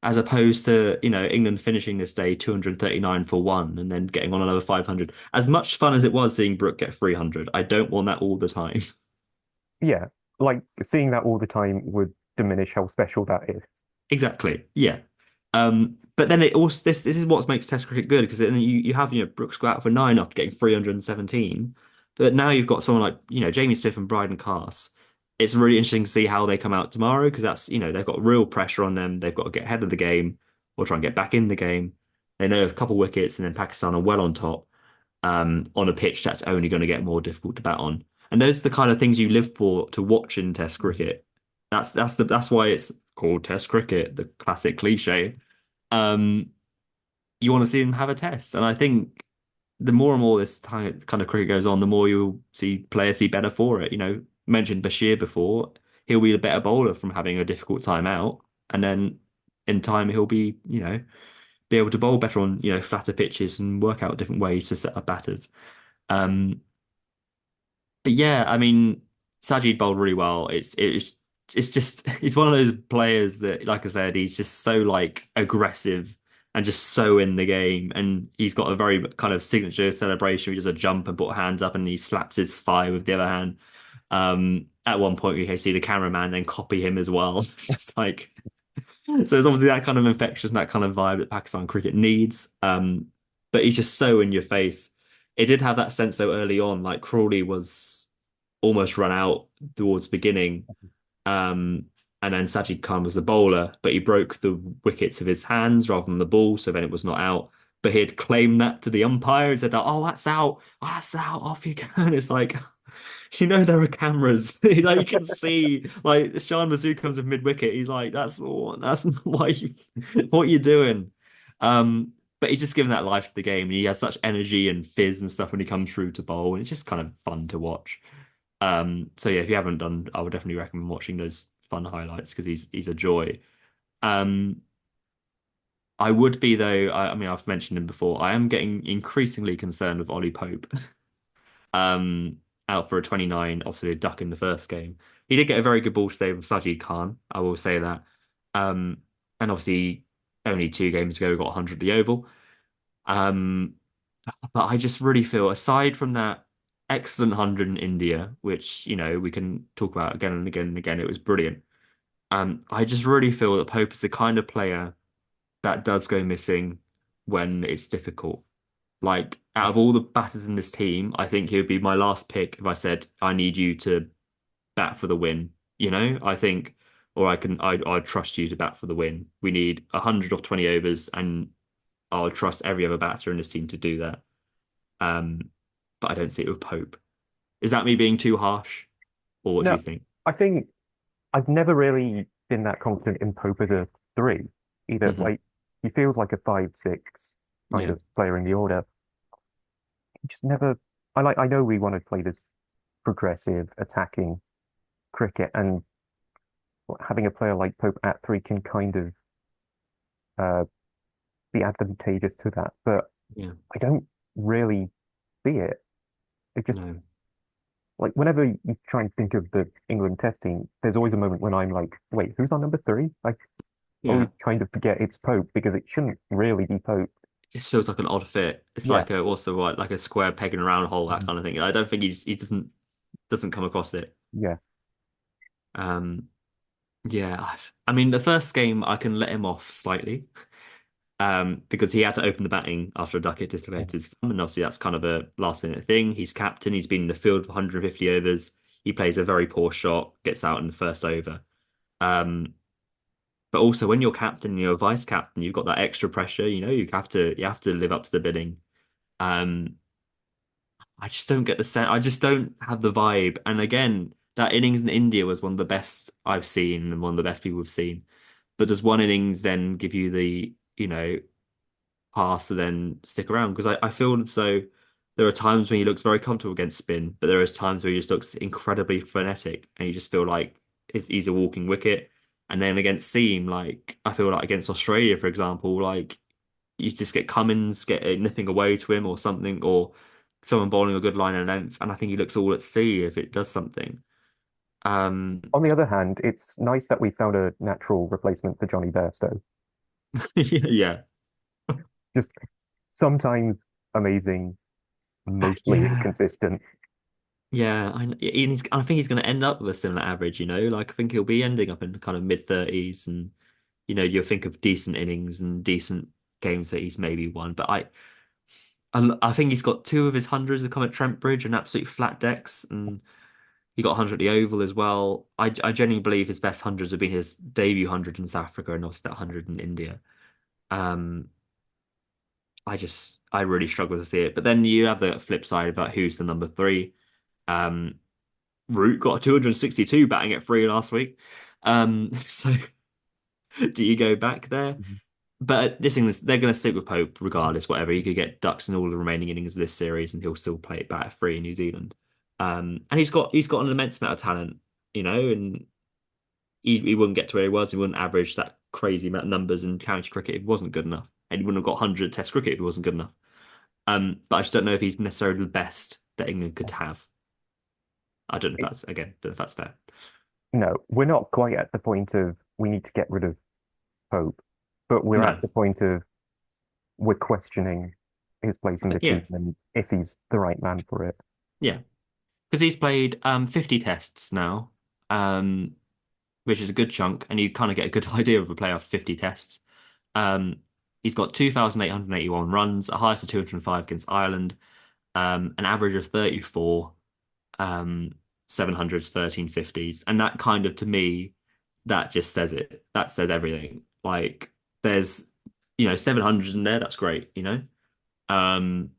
as opposed to, England finishing this day 239 for one and then getting on another 500. As much fun as it was seeing Brooke get 300, I don't want that all the time.
yeah. Like seeing that all the time would diminish how special that is.
Exactly. Yeah. But then it also this is what makes Test cricket good because then you have Brooks go out for 9 after getting 317, but now you've got someone like Jamie Smith and Bryden Cass. It's really interesting to see how they come out tomorrow because that's they've got real pressure on them. They've got to get ahead of the game or try and get back in the game. They know a couple wickets and then Pakistan are well on top on a pitch that's only going to get more difficult to bat on. And those are the kind of things you live for to watch in Test cricket. That's why it's called Test cricket, the classic cliche. Um, you want to see them have a test, and I think the more and more this kind of cricket goes on, the more you'll see players be better for it. Mentioned Bashir before, he'll be a better bowler from having a difficult time out, and then in time he'll be able to bowl better on flatter pitches and work out different ways to set up batters. Um, but yeah, I mean, Sajid bowled really well. It's just he's one of those players that, like I said, he's just so like aggressive and just so in the game. And he's got a very kind of signature celebration. He does a jump and put hands up, and he slaps his thigh with the other hand. At one point, we see the cameraman then copy him as well, just like so. It's obviously that kind of infection, that kind of vibe that Pakistan cricket needs. But he's just so in your face. It did have that sense though early on, like Crawley was almost run out towards the beginning. Um, and then Sajid Khan was the bowler, but he broke the wickets of his hands rather than the ball, so then it was not out. But he had claimed that to the umpire and said, "Oh, that's out. Oh, that's out. Off you go." And it's like, there are cameras. Like you can see, like Shan Masood comes in mid wicket. He's like, that's not what you're doing." But he's just given that life to the game, and he has such energy and fizz and stuff when he comes through to bowl, and it's just kind of fun to watch. So yeah, if you haven't done, I would definitely recommend watching those fun highlights because he's a joy. Um, I would be though. I mean, I've mentioned him before. I am getting increasingly concerned with Ollie Pope. Um, Out for a 29, obviously a duck in the first game. He did get a very good ball save with Sajid Khan, I will say that. Um, and obviously only 2 games ago, we got 100 at the Oval. Um, but I just really feel, aside from that excellent 100 in India, which, we can talk about again and again and again, it was brilliant. I just really feel that Pope is the kind of player that does go missing when it's difficult. Like out of all the batters in this team, I think he would be my last pick if I said I need you to bat for the win. I think, or I'd trust you to bat for the win. We need 100 off 20 overs, and I'll trust every other batter in this team to do that. Um, but I don't see it with Pope. Is that me being too harsh, or what do
No,
you think?
I think I've never really been that confident in Pope as a three either.
Hmm.
Like he feels like a 5, 6 kind
Yeah,
of player in the order. He just never. I know we want to play this progressive attacking cricket, and having a player like Pope at three can kind of uh, be advantageous to that. But
yeah,
I don't really see it. It just
no,
like whenever you try and think of the England test team, there's always a moment when I'm like, wait, who's on number three? Like, always
yeah.
kind of forget it's Pope because it shouldn't really be Pope.
It just feels like an odd fit. It's
Yeah.
like a what's the right, like a square peg in a round hole, that
Mhm.
kind of thing. I don't think he doesn't come across it.
Yeah.
Um, yeah, I mean, the first game I can let him off slightly, because he had to open the batting after a duck hit dislocated
Mhm.
his thumb, and obviously that's kind of a last minute thing. He's captain. He's been in the field for 150 overs. He plays a very poor shot, gets out in the first over. Um, but also when you're captain and you're vice captain, you've got that extra pressure. You have to live up to the bidding. Um, I just don't get the sense. I just don't have the vibe. And again, that innings in India was one of the best I've seen and one of the best people have seen. But does one innings then give you the, pass to then stick around? Because I feel as though there are times when he looks very comfortable against spin, but there is times where he just looks incredibly frenetic and you just feel like he's a walking wicket. And then against seam, like I feel like against Australia, for example, like you just get Cummins get nipping away to him or something, or someone bowling a good line and length, and I think he looks all at sea if it does something. Um,
On the other hand, it's nice that we found a natural replacement for Johnny Bairstow.
yeah,
Just sometimes amazing, mostly
yeah,
inconsistent.
yeah. I think he's going to end up with a similar average. Like I think he'll be ending up in the kind of mid 30s, and you'll think of decent innings and decent games that he's maybe won. But I think he's got two of his hundreds have come at Trent Bridge and absolute flat decks, and he got 100 at the Oval as well. I genuinely believe his best hundreds have been his debut 100 in South Africa and also that 100 in India. Um, I really struggle to see it. But then you have the flip side about who's the number three. Um, Root got 262 batting at three last week. So do you go back there?
Mhm.
But this thing is, they're going to stick with Pope regardless, whatever. You could get ducks in all the remaining innings of this series, and he'll still play it back at three in New Zealand. And he's got an immense amount of talent, and he wouldn't get to where he was. He wouldn't average that crazy amount of numbers in county cricket if it wasn't good enough, and he wouldn't have got 100 Test cricket if it wasn't good enough. But I just don't know if he's necessarily the best that England could have. I don't know if
It-
that's again, don't know if that's fair.
no, we're not quite at the point of we need to get rid of Pope, but we're at
No,
the point of we're questioning his place in the team
Yeah,
and if he's the right man for it.
yeah. Because he's played 50 tests now, um, which is a good chunk, and you kind of get a good idea of a player after 50 tests. Um, he's got 2,881 runs, a highest of 205 against Ireland, an average of 34, um, 700s, 1350s. And that kind of, to me, that just says it. That says everything. Like, there's, 700s in there, that's great. Um,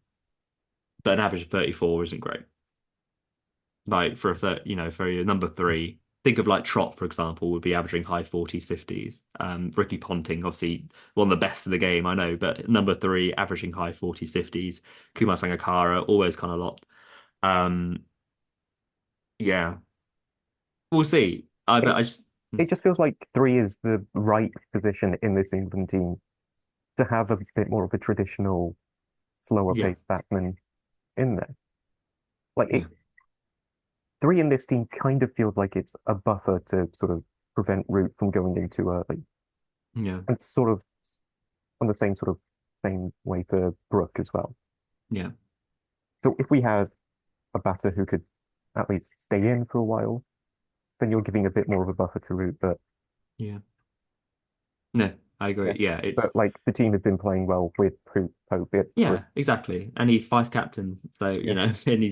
but an average of 34 isn't great. Like for a for a number three, think of like Trot, for example, would be averaging high 40s, 50s. Ricky Ponting, obviously one of the best of the game, I know, but number three, averaging high 40s, 50s. Kumar Sangakkara, always kind of lot. Um, yeah, we'll see. I bet
It
I just
it just feels like three is the right position in this England team to have a bit more of a traditional, slower
yeah,
paced batsman in there. Like
yeah,
three in this team kind of feels like it's a buffer to sort of prevent Root from going in too early.
yeah,
And sort of on the same way for Brook as well.
yeah,
So if we had a batter who could at least stay in for a while, then you're giving a bit more of a buffer to Root. But
yeah. No, I
yeah,
agree. Yeah, it's
but like the team has been playing well with Pope.
yeah, exactly. And he's vice captain, so
Yeah,
and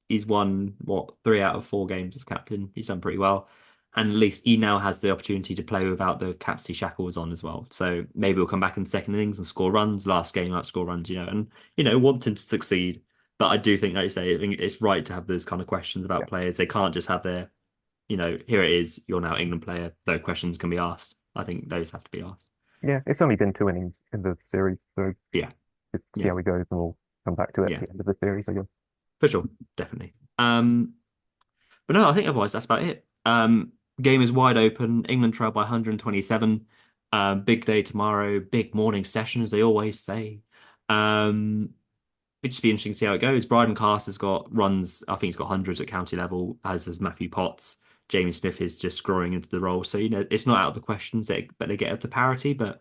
he's won what 3 out of 4 games as captain. He's done pretty well, and at least he now has the opportunity to play without the captaincy shackles on as well. So maybe he'll come back in second innings and score runs. Last game, like score runs, and want him to succeed. But I do think, like you say, I think it's right to have those kind of questions
yeah,
about players. They can't just have their, here it is, you're now England player. No questions can be asked. I think those have to be asked.
yeah. It's only been 2 innings in the series, so
Yeah,
just see
yeah,
how it goes, and we'll come back to it at
yeah,
the end of the series, I guess.
for sure, definitely. But no, I think otherwise that's about it. Game is wide open. England trail by 127. Big day tomorrow. Big morning session, as they always say. Um, it'd just be interesting to see how it goes. Bryden Cast has got runs. I think he's got hundreds at county level, as has Matthew Potts. Jamie Smith is just growing into the role, so it's not out of the questions that they get up to parity. But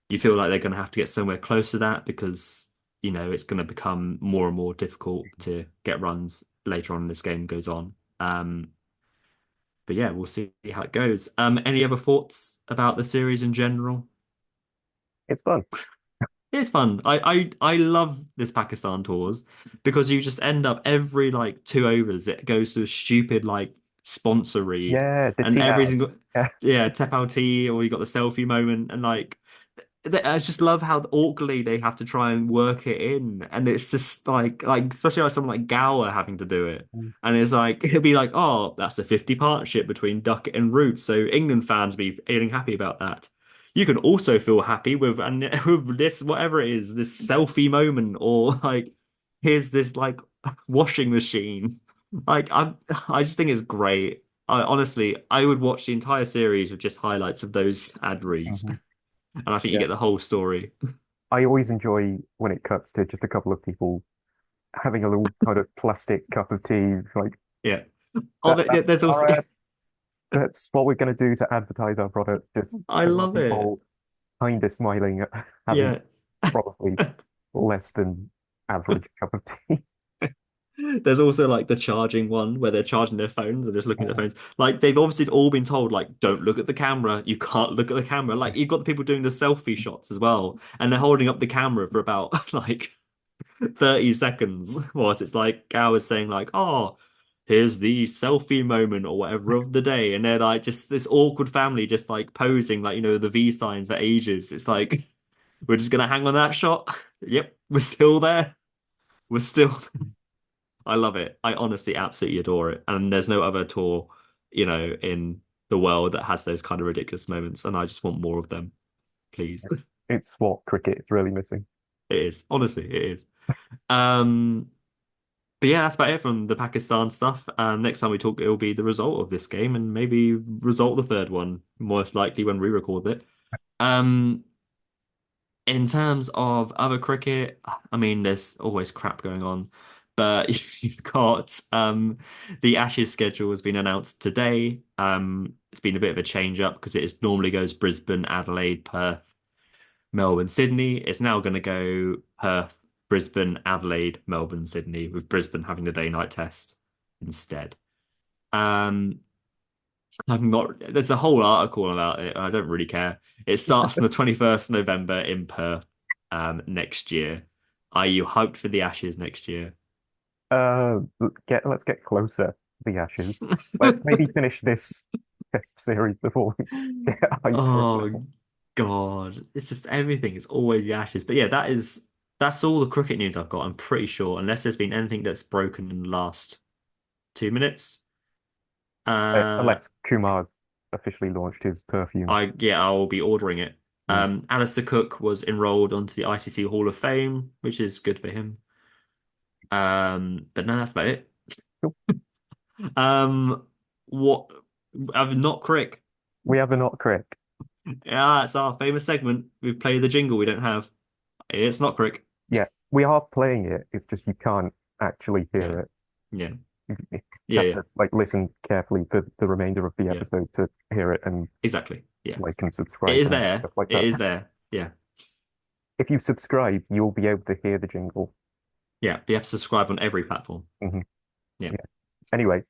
you feel like they're going to have to get somewhere close to that because it's going to become more and more difficult to get runs later on in this game goes on. But yeah, we'll see how it goes. Any other thoughts about the series in general?
It's fun.
It's fun. I love this Pakistan tours because you just end up every like 2 overs it goes to a stupid like sponsor read
Yeah, the
and
tea
every
bag.
single
Yeah.
yeah tap out tea or you got the selfie moment and like I just love how awkwardly they have to try and work it in, and it's just like especially like someone like Gower having to do it,
Mm.
and it's like it'll be like, oh, that's a 50 partnership between Duckett and Roots, so England fans be feeling happy about that. You can also feel happy with and with this whatever it is, this selfie moment, or like here's this like washing machine. Like I just think it's great. I honestly I would watch the entire series with just highlights of those ad reads
Mhm.
and I think you
Yeah.
get the whole story.
I always enjoy when it cuts to just a couple of people having a little kind of plastic cup of tea. Like
Yeah. Oh,
that's
there's also
that's what we're going to do to advertise our product. Just
I
couple of
love it.
people kind of smiling at having
Yeah.
probably less than average cup of tea.
There's also like the charging one where they're charging their phones and just looking at
Mm.
their phones. Like they've obviously all been told like don't look at the camera. You can't look at the camera. Like you've got the people doing the selfie shots as well, and they're holding up the camera for about like 30 seconds whilst it's like I was saying like, oh, here's the selfie moment or whatever of the day. And they're like just this awkward family just like posing like, the V sign for ages. It's like we're just gonna hang on that shot. Yep, we're still there. We're still I love it. I honestly absolutely adore it. And there's no other tour, in the world that has those kind of ridiculous moments. And I just want more of them, please.
It's what cricket is really missing.
It is. Honestly, it is. Um But yeah, that's about it from the Pakistan stuff. Next time we talk, it'll be the result of this game and maybe result the third one, most likely when we record it. Um, in terms of other cricket, I mean, there's always crap going on, but you've got the Ashes schedule has been announced today. It's been a bit of a change up because normally goes Brisbane, Adelaide, Perth. Melbourne, Sydney. It's now going to go Perth, Brisbane, Adelaide, Melbourne, Sydney, with Brisbane having the day-night test instead. Um, I'm not. There's a whole article about it. I don't really care. It starts on the 21st November in Perth, next year. Are you hyped for the Ashes next year?
Let's get closer to the Ashes. Let's maybe finish this test series before we get hyped for it
Oh
now.
God, it's just everything. It's always the Ashes. But yeah, that's all the cricket news I've got. I'm pretty sure, unless there's been anything that's broken in the last 2 minutes. Uh,
Unless Kumar's officially launched his perfume.
I will be ordering it.
Mm.
Alistair Cook was enrolled onto the ICC Hall of Fame, which is good for him. But no, that's about it.
Cool.
Um, what? Not crick.
We have a not crick.
Yeah, it's our famous segment. We've played the jingle we don't have. It's not crick.
Yeah, we are playing it. It's just you can't actually
Yeah,
hear it.
yeah,
You
yeah,
have
yeah,
to like listen carefully for the remainder of the
yeah.
episode to hear it and
Exactly. Yeah,
like and
it
subscribe
is
and
there.
stuff like
It
that.
is there. Yeah,
If you subscribe, you'll be able to hear the jingle.
yeah. But you have to subscribe on every platform.
Hmm.
Yeah,
Yeah. Anyway,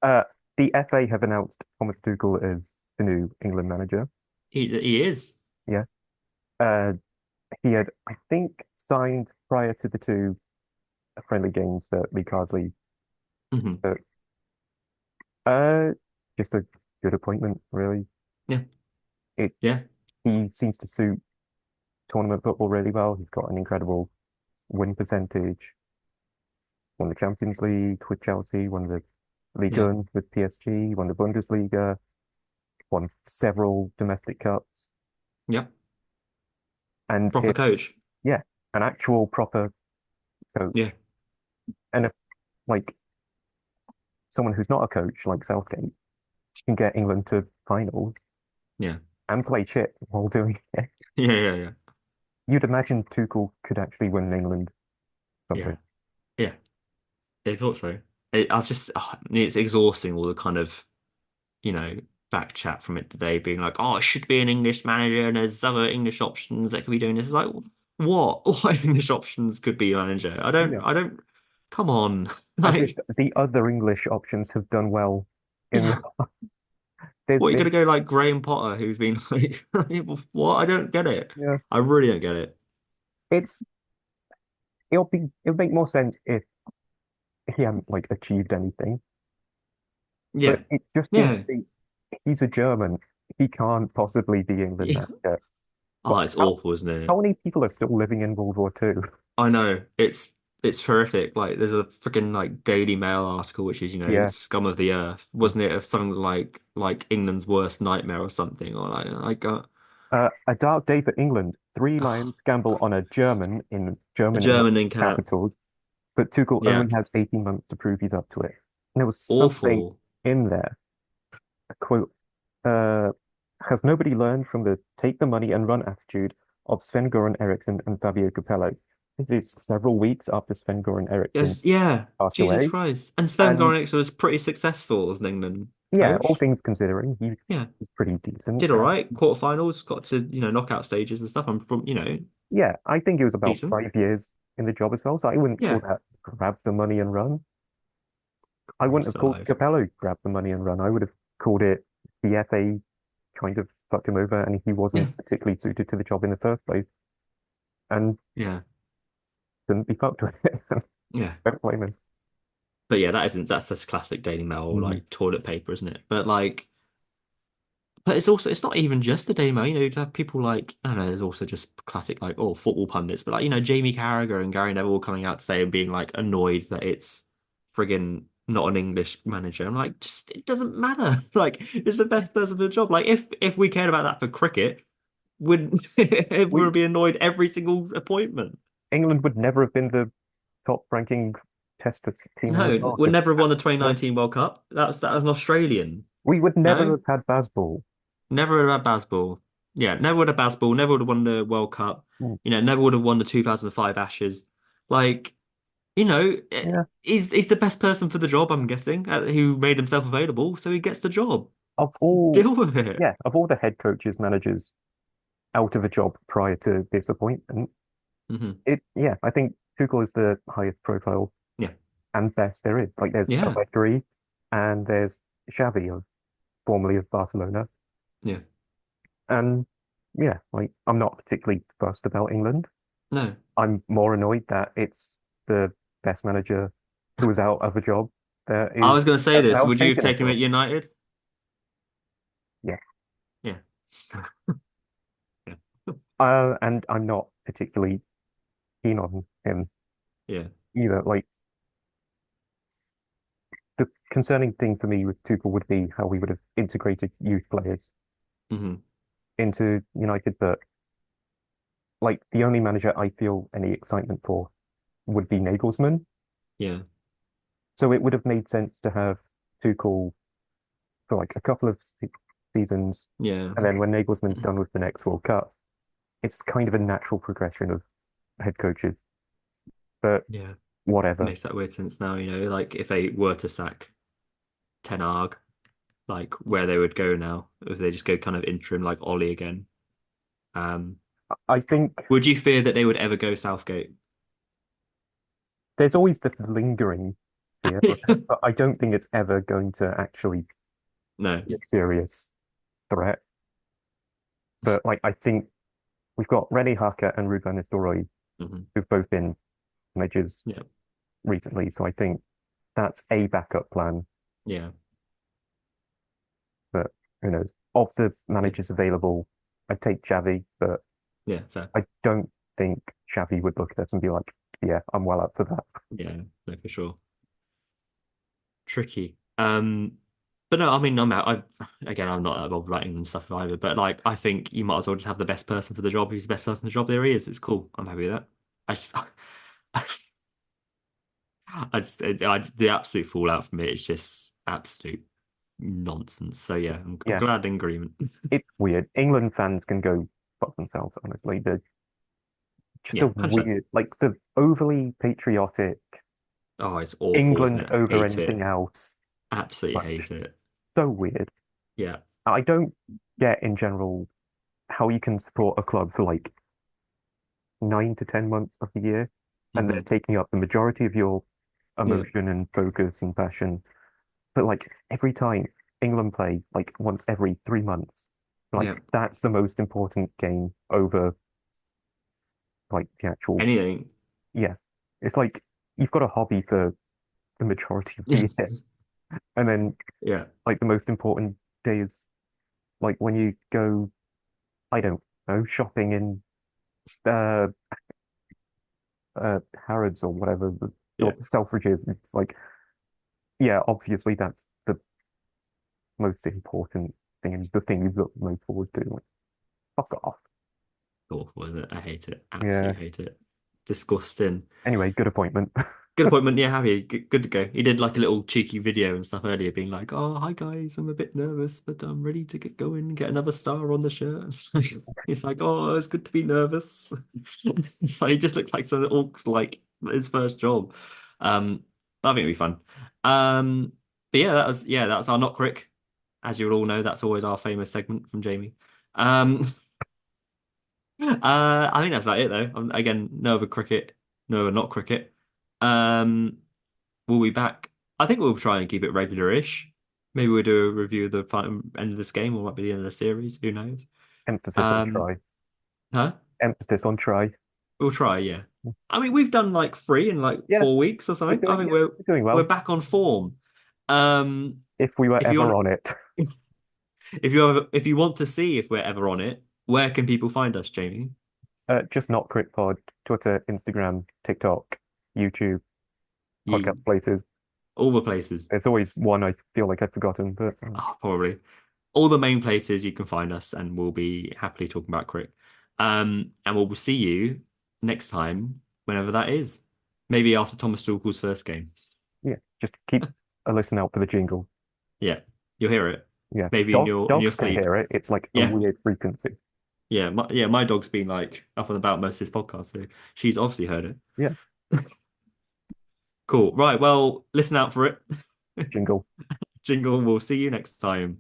uh, the FA have announced Thomas Tuchel as the new England manager.
he is.
Yeah. Uh, he had, I think, signed prior to the two friendly games that Lee Carsley
Hmm.
took. Uh, just a good appointment, really.
Yeah,
It
yeah,
He seems to suit tournament football really well. He's got an incredible win percentage. Won the Champions League with Chelsea, won the Ligue
yeah,
1 with PSG, won the Bundesliga, won several domestic cups,
yeah.
and
Proper
it,
coach.
yeah, an actual proper
Yeah,
coach. And if like someone who's not a coach like Southgate can get England to finals
yeah,
and play shit while doing it,
yeah, yeah, yeah,
you'd imagine Tuchel could actually win England
yeah,
something.
yeah. I thought so. I've just, it's exhausting all the kind of, you know, back chat from it today being like, oh, it should be an English manager and there's other English options that could be doing this. It's like, what? What English options could be manager?
Yeah.
I don't, come on.
As if
Like,
the other English options have done well in
yeah,
the, there's
what, you gonna
been
go like Graham Potter, who's been like, what? I don't get it.
yeah.
I really don't get it.
It's it'll make more sense if he hadn't like achieved anything. But
Yeah,
it just seems to
yeah.
be he's a German. He can't possibly be England
Yeah.
manager.
Oh,
Like
it's awful, isn't it?
how many people are still living in World War II?
I know it's horrific. Like there's a freaking like Daily Mail article which is,
Yeah.
scum of the earth, wasn't it? Of something like England's worst nightmare or something, or
A dark day for England. Three lions gamble on a German in
a
German
German in cap.
capitals, but Tuchel
Yeah,
only has 18 months to prove he's up to it. And there was something
awful.
in there, a quote, uh, has nobody learned from the take the money and run attitude of Sven-Goran Eriksson and Fabio Capello? This is several weeks after Sven-Goran Eriksson
Yes, yeah.
passed
Jesus
away.
Christ. And Sven
And
Goran was pretty successful as an England
yeah, all
coach.
things considering, he
Yeah,
was pretty decent.
did all right. Quarterfinals, got to knockout stages and stuff. I'm from
Yeah, I think it was about
decent.
5 years in the job as well. So I wouldn't call
Yeah,
that grab the money and run. I wouldn't have
Christ
called
alive.
Capello grab the money and run. I would have called it the FA kind of fucked him over and he
Yeah,
wasn't particularly suited to the job in the first place and
yeah,
couldn't be fucked with it.
yeah.
Don't blame him.
But yeah, that's this classic Daily Mail
Mm.
like toilet paper, isn't it? But it's also it's not even just the Daily Mail. You have people like I don't know. There's also just classic like football pundits, but like Jamie Carragher and Gary Neville coming out today and being like annoyed that it's friggin' not an English manager. I'm like, just it doesn't matter. Like, it's the best person for the job. Like, if we cared about that for cricket, would we
We
would be annoyed every single appointment.
England would never have been the top ranking test team in the
No,
world.
we'd never have won the
No,
2019 World Cup. That was an Australian.
we would never
No.
have had Bazball.
Never would have had Bazball. Yeah, never would have Bazball. Never would have won the World Cup.
Mm.
Never would have won the 2005 Ashes. Like,
Yeah,
he's the best person for the job, I'm guessing, who made himself available, so he gets the job.
of all
Deal with it.
yeah, of all the head coaches, managers out of a job prior to this appointment.
Hmm.
Yeah, I think Tuchel is the highest profile
Yeah.
and best there is. Like there's
Yeah.
Allegri and there's Xavi of formerly of Barcelona.
Yeah.
And yeah, like I'm not particularly fussed about England.
No.
I'm more annoyed that it's the best manager who was out of a job that
I
is
was going to say
has
this.
now
Would you have
taken a
taken him
job.
at United?
Yeah.
Yeah. Yeah.
And I'm not particularly keen on him
Yeah.
either. Like the concerning thing for me with Tuchel would be how we would have integrated youth players
Hmm.
into United, but like the only manager I feel any excitement for would be Nagelsmann.
Yeah.
So it would have made sense to have Tuchel for like a couple of seasons,
Yeah.
and then when Nagelsmann's done with the next World Cup, it's kind of a natural progression of head coaches. But
Yeah.
whatever.
Makes that weird sense now, like if they were to sack Ten Hag, like where they would go now, if they just go kind of interim like Ollie again. Um,
I think
would you fear that they would ever go Southgate?
there's always the lingering fear of it, but I don't think it's ever going to actually
No.
be a serious threat. But like I think we've got Rene Hackett and Ruud van Nistelrooy,
Hmm.
who've both been managers
Yeah.
recently, so I think that's a backup plan.
Yeah.
But who knows? Of the
Yeah.
managers available, I'd take Xavi, but
Yeah. Fair.
I don't think Xavi would look at us and be like, "Yeah, I'm well up for that."
Yeah. No, for sure. Tricky. But no, I mean, again, I'm not that bothered writing and stuff either. But like, I think you might as well just have the best person for the job. Who's the best person for the job? There he is. It's cool. I'm happy with that. I just, the absolute fallout from it is just absolute nonsense. So yeah, I'm
Yeah,
glad in agreement.
it's weird. England fans can go fuck themselves, honestly. They're just
Yeah,
a
100%.
weird, like the overly patriotic
Oh, it's awful, isn't
England
it? I
over
hate
anything
it.
else.
Absolutely
Like
hate it.
so weird.
Yeah.
I don't get in general how you can support a club for like 9 to 10 months of the year and they're
Hmm.
taking up the majority of your
Yeah.
emotion and focus and passion. But like every time England play, like once every 3 months,
Yeah.
like that's the most important game over like the actual,
Anything.
yeah. It's like you've got a hobby for the majority of the year. And then
Yeah.
like the most important day is like when you go, I don't know, shopping in uh Harrods or whatever
Yeah.
or Selfridges. It's like, yeah, obviously that's the most important thing and the thing you've looked most forward to. Like, fuck off.
Awful, isn't it? I hate it.
Yeah.
Absolutely hate it. Disgusting.
Anyway, good appointment.
Good appointment. Yeah, happy. Good to go. He did like a little cheeky video and stuff earlier, being like, "Oh, hi guys, I'm a bit nervous, but I'm ready to get going, get another star on the shirt." He's like, "Oh, it's good to be nervous." So he just looks like so all like his first job. But I think it'll be fun. But that was our not crick. As you'll all know, that's always our famous segment from Jamie. Um, I think that's about it though. Again, no other cricket, no other not cricket. Um, we'll be back. I think we'll try and keep it regular-ish. Maybe we'll do a review of the final end of this game, or might be the end of the series. Who knows?
Emphasis on
Um,
try.
huh?
Emphasis on try.
We'll try. Yeah. I mean, we've done like three in like
Yeah,
4 weeks or something. I think we're
we're doing
we're
well.
back on form. Um,
If we were
if you
ever
want,
on it,
if you want to see if we're ever on it, where can people find us, Jamie?
just not Crit Pod, Twitter, Instagram, TikTok, YouTube, podcast
Ye,
places.
all the places.
There's always one I feel like I've forgotten, but
Oh, probably. All the main places you can find us, and we'll be happily talking about cricket. And we'll see you next time, whenever that is. Maybe after Thomas Tuchel's first game.
yeah, just keep a listen out for the jingle.
Yeah, you'll hear it.
Yeah,
Maybe in your
dogs can
sleep.
hear it. It's like a
Yeah,
weird frequency.
my dog's been like up and about most of this podcast, so she's obviously heard it.
Yeah,
Cool. Right. Well, listen out for it.
jingle,
Jingle. We'll see you next time.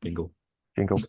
Jingle.
jingle.